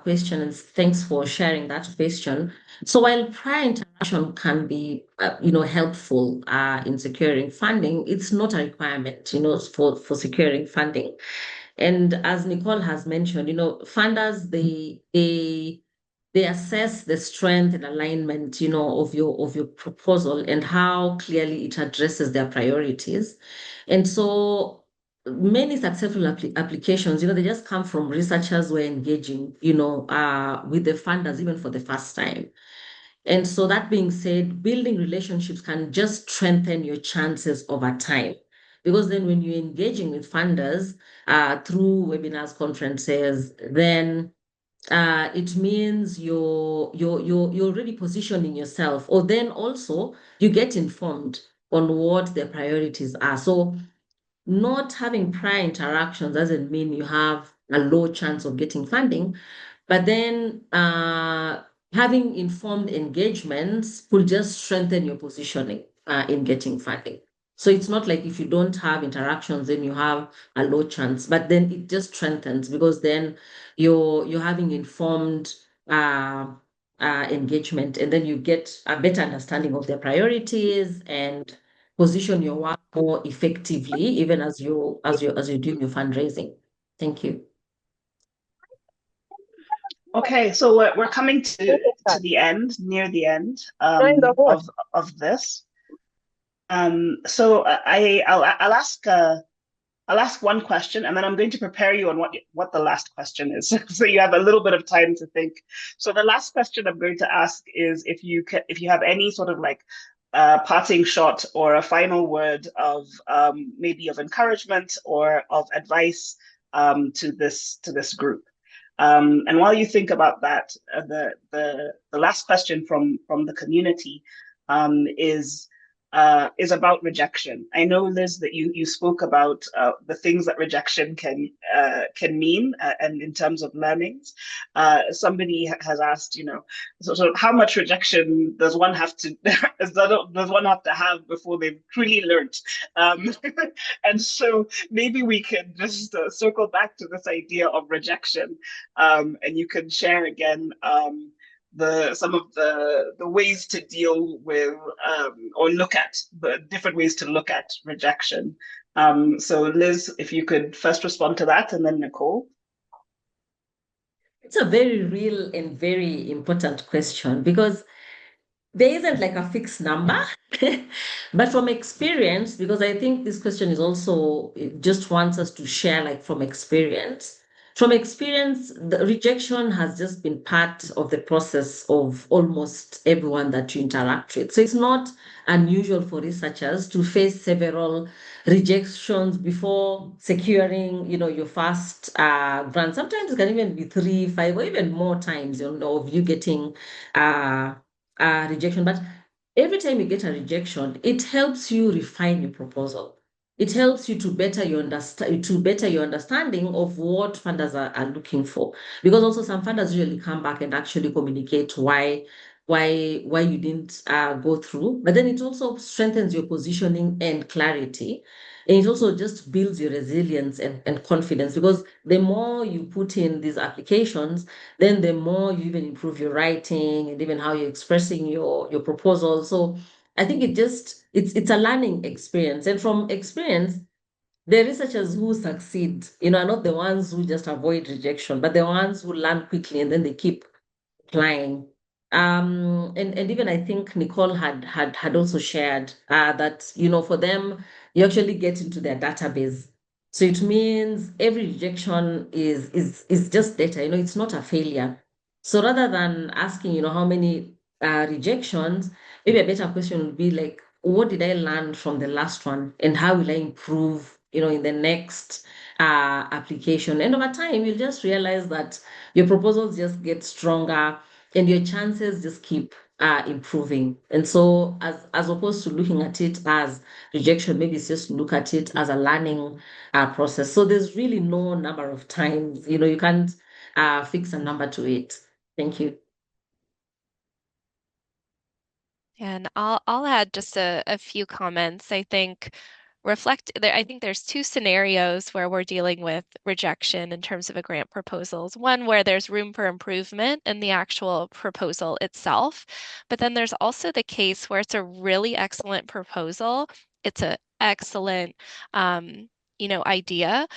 question, and thanks for sharing that question. So while prior interaction can be, helpful in securing funding, it's not a requirement, for securing funding. And as Nicole has mentioned, funders they assess the strength and alignment, of your proposal and how clearly it addresses their priorities. And so many successful applications, they just come from researchers who are engaging, with the funders even for the first time. And so that being said, building relationships can just strengthen your chances over time. Because then when you're engaging with funders through webinars, conferences, then it means you're already positioning yourself, or then also you get informed on what their priorities are. So not having prior interactions doesn't mean you have a low chance of getting funding, but then having informed engagements will just strengthen your positioning in getting funding. So it's not like if you don't have interactions, then you have a low chance, but then it just strengthens because then you're having informed engagement, and then you get a better understanding of their priorities and position your work more effectively, even as you're doing your fundraising. Thank you. Okay, so we're coming to the end, near the end of this. So I'll ask one question, and then I'm going to prepare you on what the last question is, so you have a little bit of time to think. So the last question I'm going to ask is if you have any sort of like parting shot or a final word of maybe of encouragement or of advice to this group. And while you think about that, the last question from the community is about rejection. I know, Liz, that you spoke about the things that rejection can mean, and in terms of learnings. Somebody has asked, so how much rejection does one have to have before they've truly learned? And so maybe we can just circle back to this idea of rejection, and you can share again some of the ways to deal with or look at the different ways to look at rejection. So Liz, if you could first respond to that, and then Nicole. It's a very real and very important question because there isn't like a fixed number, but from experience, because I think this question is also, it just wants us to share like from experience. From experience, the rejection has just been part of the process of almost everyone that you interact with. So it's not unusual for researchers to face several rejections before securing, your first grant. Sometimes it can even be 3, 5, or even more times, of you getting rejection. But every time you get a rejection, it helps you refine your proposal. It helps you to better your understanding of what funders are looking for. Because also some funders usually come back and actually communicate why you didn't go through. But then it also strengthens your positioning and clarity. And it also just builds your resilience and confidence, because the more you put in these applications, then the more you even improve your writing and even how you're expressing your proposal. So I think it's a learning experience. And from experience, the researchers who succeed, are not the ones who just avoid rejection, but the ones who learn quickly and then they keep applying And even I think Nicole had also shared that, you know, for them, you actually get into their database. So it means every rejection is just data, you know, it's not a failure. So rather than asking, you know, how many rejections, maybe a better question would be like, what did I learn from the last one and how will I improve, you know, in the next application? And over time, you'll just realize that your proposals just get stronger and your chances just keep improving. And so as opposed to looking at it as rejection, maybe it's just look at it as a learning process. So there's really no number of times, you know, you can't fix a number to it. Thank you. And I'll add just a few comments. I think I think there's two scenarios where we're dealing with rejection in terms of a grant proposals. One where there's room for improvement in the actual proposal itself, but then there's also the case where it's a really excellent proposal. It's an excellent idea.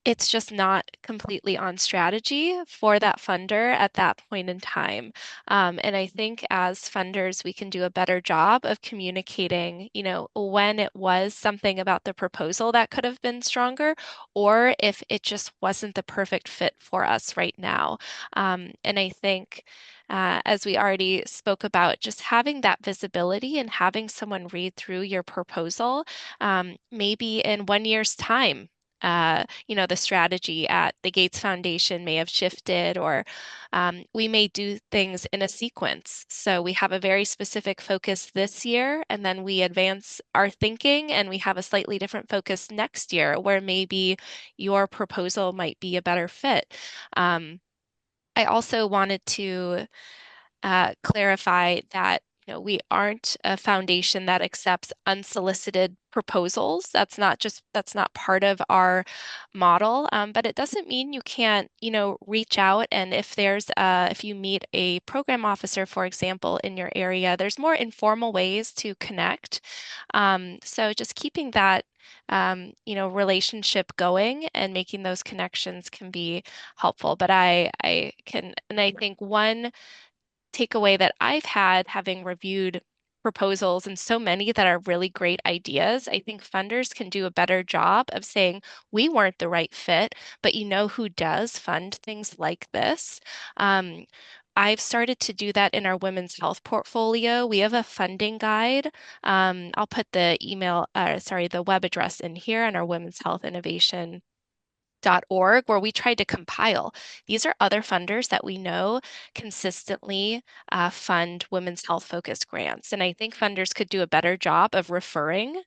It's just not completely on strategy for that funder at that point in time. And I think as funders, we can do a better job of communicating, you know, when it was something about the proposal that could have been stronger, or if it just wasn't the perfect fit for us right now. And I think as we already spoke about, just having that visibility and having someone read through your proposal, maybe in 1 year's time, the strategy at the Gates Foundation may have shifted, or we may do things in a sequence. So we have a very specific focus this year, and then we advance our thinking and we have a slightly different focus next year where maybe your proposal might be a better fit. I also wanted to clarify that we aren't a foundation that accepts unsolicited proposals. That's not part of our model. But it doesn't mean you can't, reach out. And if you meet a program officer, for example, in your area, there's more informal ways to connect. So just keeping that relationship going and making those connections can be helpful. But I think one takeaway that I've had having reviewed proposals and so many that are really great ideas, I think funders can do a better job of saying, we weren't the right fit, but you know who does fund things like this? I've started to do that in our women's health portfolio. We have a funding guide. I'll put the the web address in here on our Women's Health Innovation .org, where we tried to compile. These are other funders that we know consistently fund women's health focused grants. And I think funders could do a better job of referring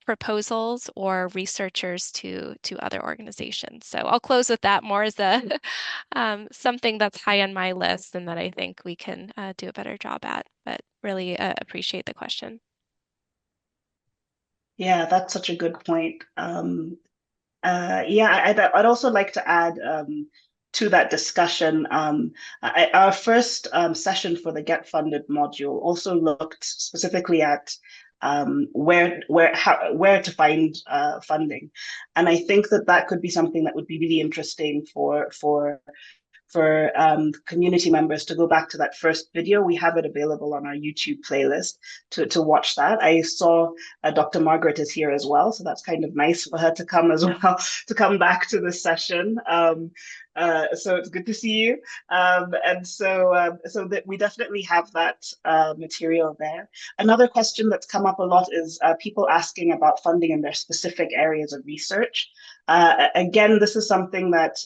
proposals or researchers to other organizations. So I'll close with that more as a something that's high on my list and that I think we can do a better job at, but really appreciate the question. Yeah, that's such a good point. I'd also like to add to that discussion. Our first session for the Get Funded module also looked specifically at where to find funding, and I think that could be something that would be really interesting for community members to go back to that first video. We have it available on our YouTube playlist to watch that. I saw Dr. Margaret is here as well, so that's kind of nice for her to come as well, to come back to this session. So it's good to see you. And so that we definitely have that material there. Another question that's come up a lot is people asking about funding in their specific areas of research. Again, this is something that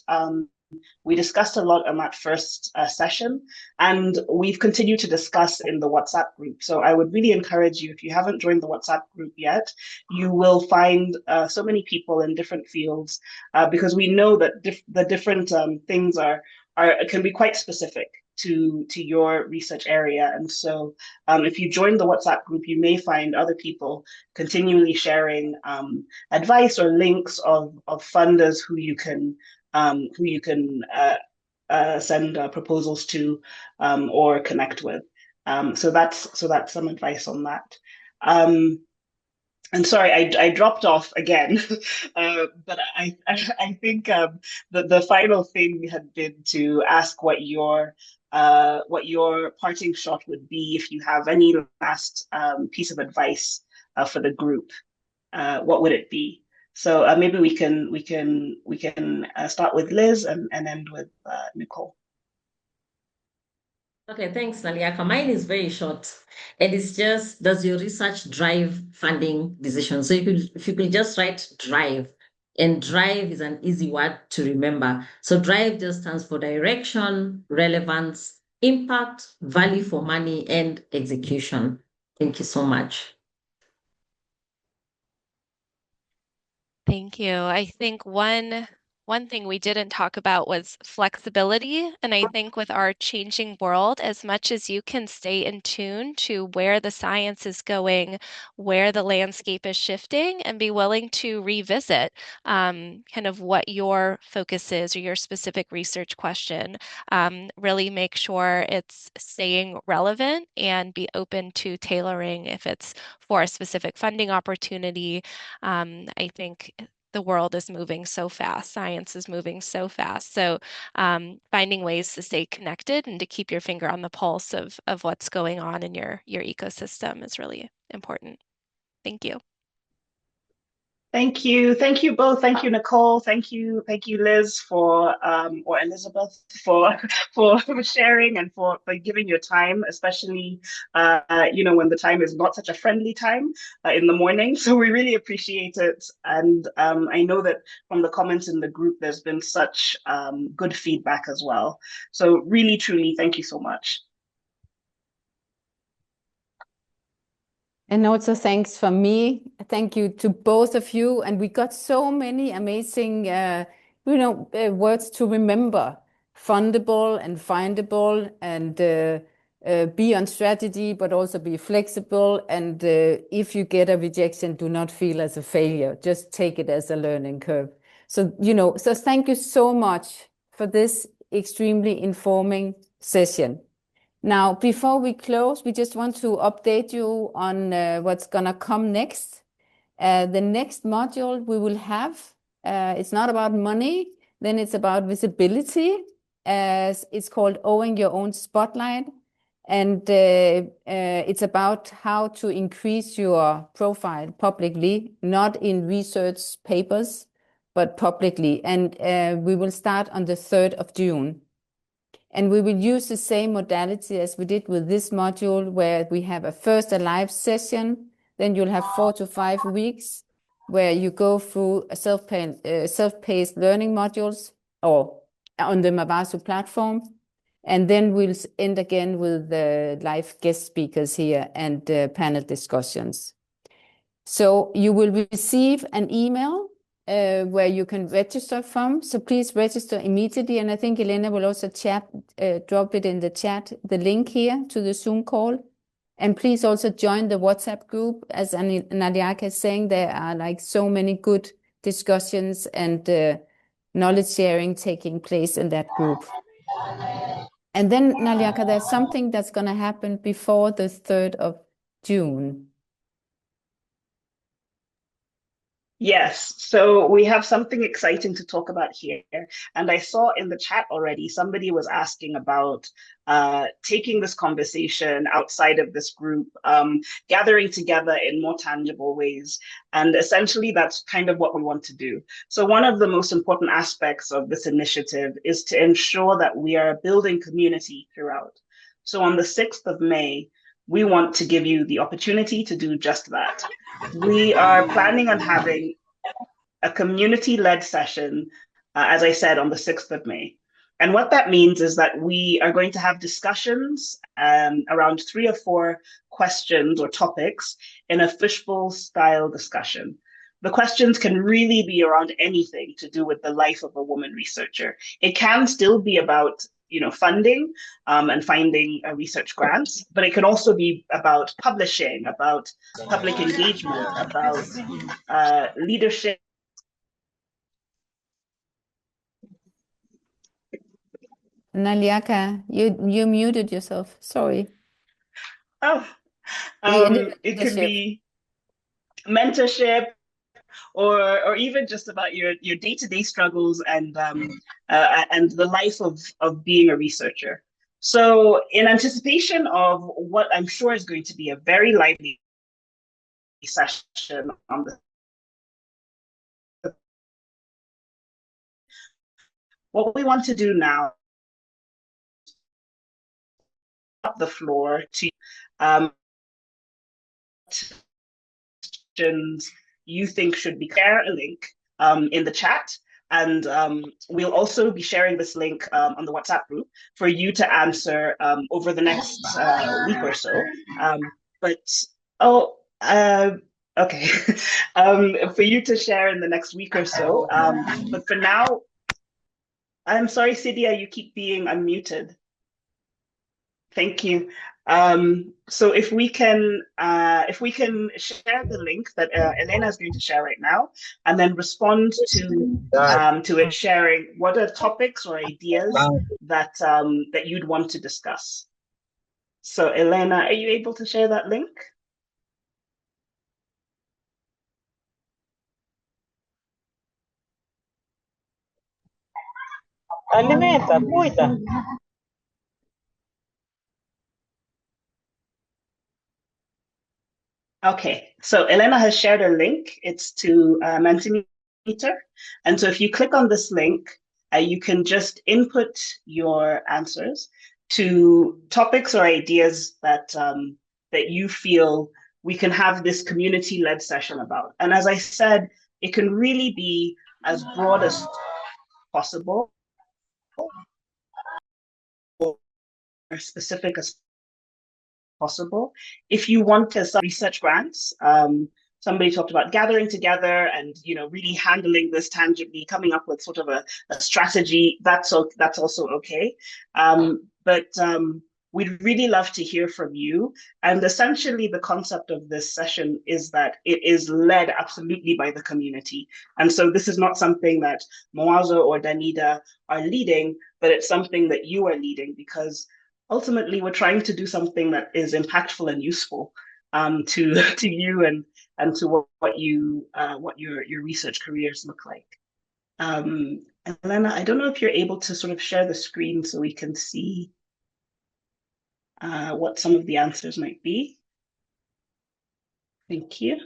we discussed a lot on that first session, and we've continued to discuss in the WhatsApp group. So I would really encourage you, if you haven't joined the WhatsApp group yet, you will find so many people in different fields, because we know that the different things can be quite specific to your research area. And so if you join the WhatsApp group, you may find other people continually sharing advice or links of funders who you can send proposals to or connect with. So that's some advice on that. and sorry, I dropped off again, but I think the final thing had been to ask what your parting shot would be if you have any last piece of advice for the group. What would it be? So maybe we can start with Liz and end with Nicole. Okay, thanks, Naliaka. Mine is very short, and it's just, does your research drive funding decisions? So if you could just write drive, and drive is an easy word to remember. So drive just stands for direction, relevance, impact, value for money, and execution. Thank you so much. Thank you. I think one thing we didn't talk about was flexibility. And I think with our changing world, as much as you can stay in tune to where the science is going, where the landscape is shifting, and be willing to revisit kind of what your focus is or your specific research question. Really make sure it's staying relevant and be open to tailoring if it's for a specific funding opportunity. I think the world is moving so fast, science is moving so fast. So finding ways to stay connected and to keep your finger on the pulse of what's going on in your ecosystem is really important. Thank you. Thank you both. Thank you, Nicole. Thank you, Liz, or Elizabeth for sharing and for giving your time, especially when the time is not such a friendly time in the morning. So we really appreciate it, and I know that from the comments in the group, there's been such good feedback as well. So really, truly, thank you so much. And also thanks from me. Thank you to both of you. And we got so many amazing, words to remember. Fundable and findable, and be on strategy, but also be flexible. And if you get a rejection, do not feel as a failure. Just take it as a learning curve. So, so thank you so much for this extremely informing session. Now, before we close, we just want to update you on what's going to come next. The next module we will have, it's not about money, then it's about visibility. It's called Owning Your Own Spotlight. And it's about how to increase your profile publicly, not in research papers, but publicly. And we will start on the 3rd of June. And we will use the same modality as we did with this module, where we have a live session, then you'll have 4 to 5 weeks where you go through a self-paced learning modules or on the Mawazo platform. And then we'll end again with the live guest speakers here and panel discussions. So you will receive an email where you can register from. So please register immediately. And I think Elena will also drop it in the chat, the link here to the Zoom call. And please also join the WhatsApp group. As Naliaka is saying, there are like so many good discussions and knowledge sharing taking place in that group. And then, Naliaka, there's something that's going to happen before the 3rd of June. Yes, so we have something exciting to talk about here. And I saw in the chat already, somebody was asking about taking this conversation outside of this group, gathering together in more tangible ways. And essentially, that's kind of what we want to do. So one of the most important aspects of this initiative is to ensure that we are building community throughout. So on the 6th of May, we want to give you the opportunity to do just that. We are planning on having a community-led session, as I said, on the 6th of May. And what that means is that we are going to have discussions around 3 or 4 questions or topics in a fishbowl-style discussion. The questions can really be around anything to do with the life of a woman researcher. It can still be about funding and finding research grants, but it can also be about publishing, about public engagement, about leadership. Naliaka, you muted yourself. Sorry. Oh, it could be. mentorship, or even just about your day-to-day struggles and the life of being a researcher. So in anticipation of what I'm sure is going to be a very lively session on the what we want to do now up the floor to questions you think should be share a link in the chat, and we'll also be sharing this link on the WhatsApp group for you to answer over the next week or so. Okay, for you to share in the next week or so. But for now, I'm sorry, Sidia, you keep being unmuted. Thank you. So if we can share the link that Elena is going to share right now, and then respond to it, sharing what are topics or ideas that that you'd want to discuss. So Elena, are you able to share that link? Alimenta, cuida. Okay, so Elena has shared a link. It's to Mentimeter. And so if you click on this link, you can just input your answers to topics or ideas that, that you feel we can have this community-led session about. And as I said, it can really be as broad as possible or specific as possible. If you want to research grants, somebody talked about gathering together and really handling this tangibly, coming up with sort of a strategy. That's also okay. But we'd really love to hear from you. And essentially, the concept of this session is that it is led absolutely by the community. And so this is not something that Mawazo or Danida are leading, but it's something that you are leading, because ultimately we're trying to do something that is impactful and useful to you and to what your research careers look like. Elena, I don't know if you're able to sort of share the screen so we can see what some of the answers might be. Thank you.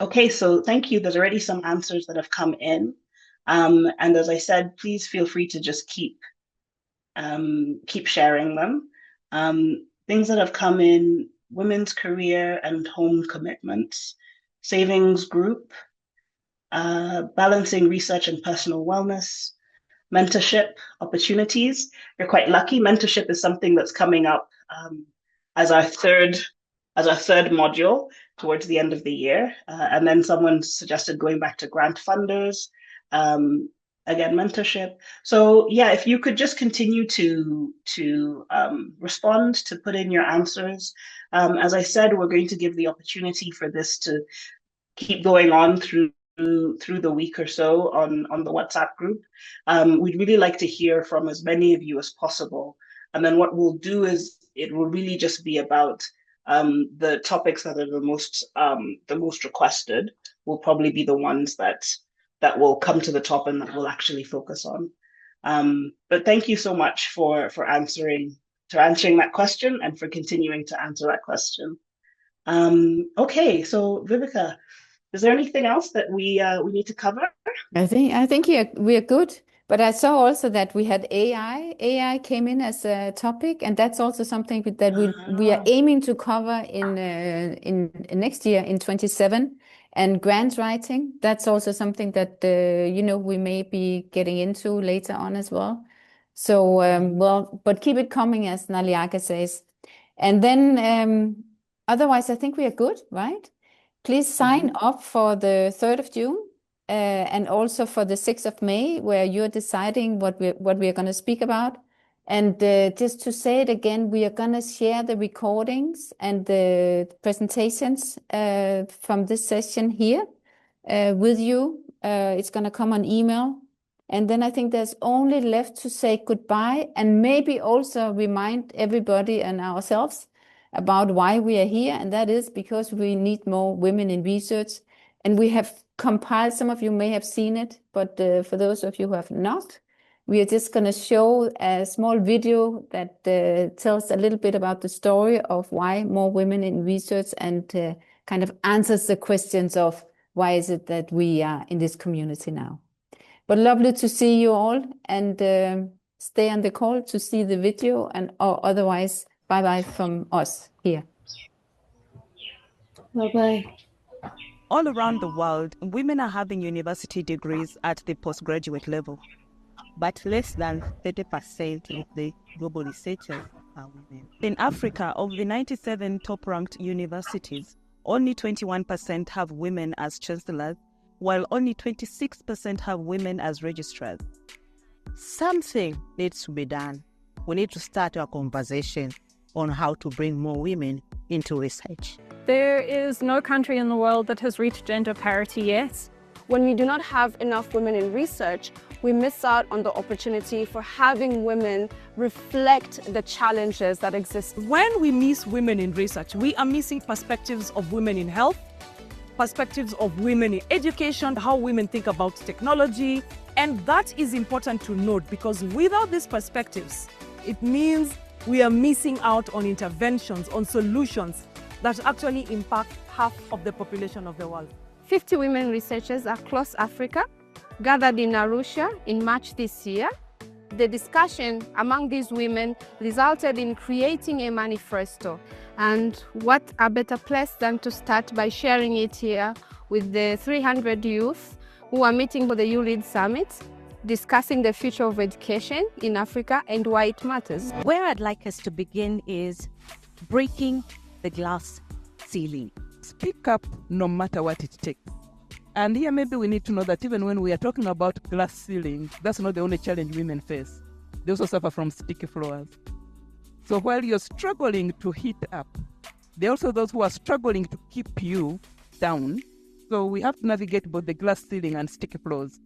Okay, so thank you. There's already some answers that have come in. And as I said, please feel free to just keep sharing them. Things that have come in: women's career and home commitments, savings group, balancing research and personal wellness, mentorship opportunities. You're quite lucky. Mentorship is something that's coming up as our third module towards the end of the year. And then someone suggested going back to grant funders. Again, mentorship. So yeah, if you could just continue to respond, to put in your answers. As I said, we're going to give the opportunity for this to keep going on through the week or so on the WhatsApp group. We'd really like to hear from as many of you as possible. And then what we'll do is it will really just be about the topics that are the most requested will probably be the ones that will come to the top and that we'll actually focus on. But thank you so much for answering that question and for continuing to answer that question. Okay, so Vibeke, is there anything else that we need to cover? I think we are good. But I saw also that we had AI. AI came in as a topic, and that's also something that we are aiming to cover in next year in 27. And grant writing, that's also something that we may be getting into later on as well. So but keep it coming, as Naliaka says. And then otherwise, I think we are good, right? Please sign up for the 3rd of June. And also for the 6th of May, where you're deciding what we are going to speak about. And just to say it again, we are going to share the recordings and the presentations from this session here with you. It's going to come on email. And then I think there's only left to say goodbye and maybe also remind everybody and ourselves about why we are here, and that is because we need more women in research. And we have compiled, some of you may have seen it, but for those of you who have not, we are just going to show a small video that tells a little bit about the story of why more women in research, and kind of answers the questions of why is it that we are in this community now. But lovely to see you all, and stay on the call to see the video, and or otherwise, bye-bye from us here. Bye-bye. All around the world, women are having university degrees at the postgraduate level, but less than 30% of the global researchers are women. In Africa, of the 97 top-ranked universities, only 21% have women as chancellors, while only 26% have women as registrars. Something needs to be done. We need to start a conversation on how to bring more women into research. There is no country in the world that has reached gender parity yet. When we do not have enough women in research, we miss out on the opportunity for having women reflect the challenges that exist. When we miss women in research, we are missing perspectives of women in health, perspectives of women in education, how women think about technology. And that is important to note, because without these perspectives, it means we are missing out on interventions, on solutions that actually impact half of the population of the world. 50 women researchers across Africa gathered in Arusha in March this year. The discussion among these women resulted in creating a manifesto. And what a better place than to start by sharing it here with the 300 youth who are meeting for the YouLead Summit, discussing the future of education in Africa and why it matters. Where I'd like us to begin is breaking the glass ceiling. Speak up no matter what it takes. And here maybe we need to know that even when we are talking about glass ceiling, that's not the only challenge women face. They also suffer from sticky floors. So while you're struggling to heat up, there are also those who are struggling to keep you down. So we have to navigate both the glass ceiling and sticky floors.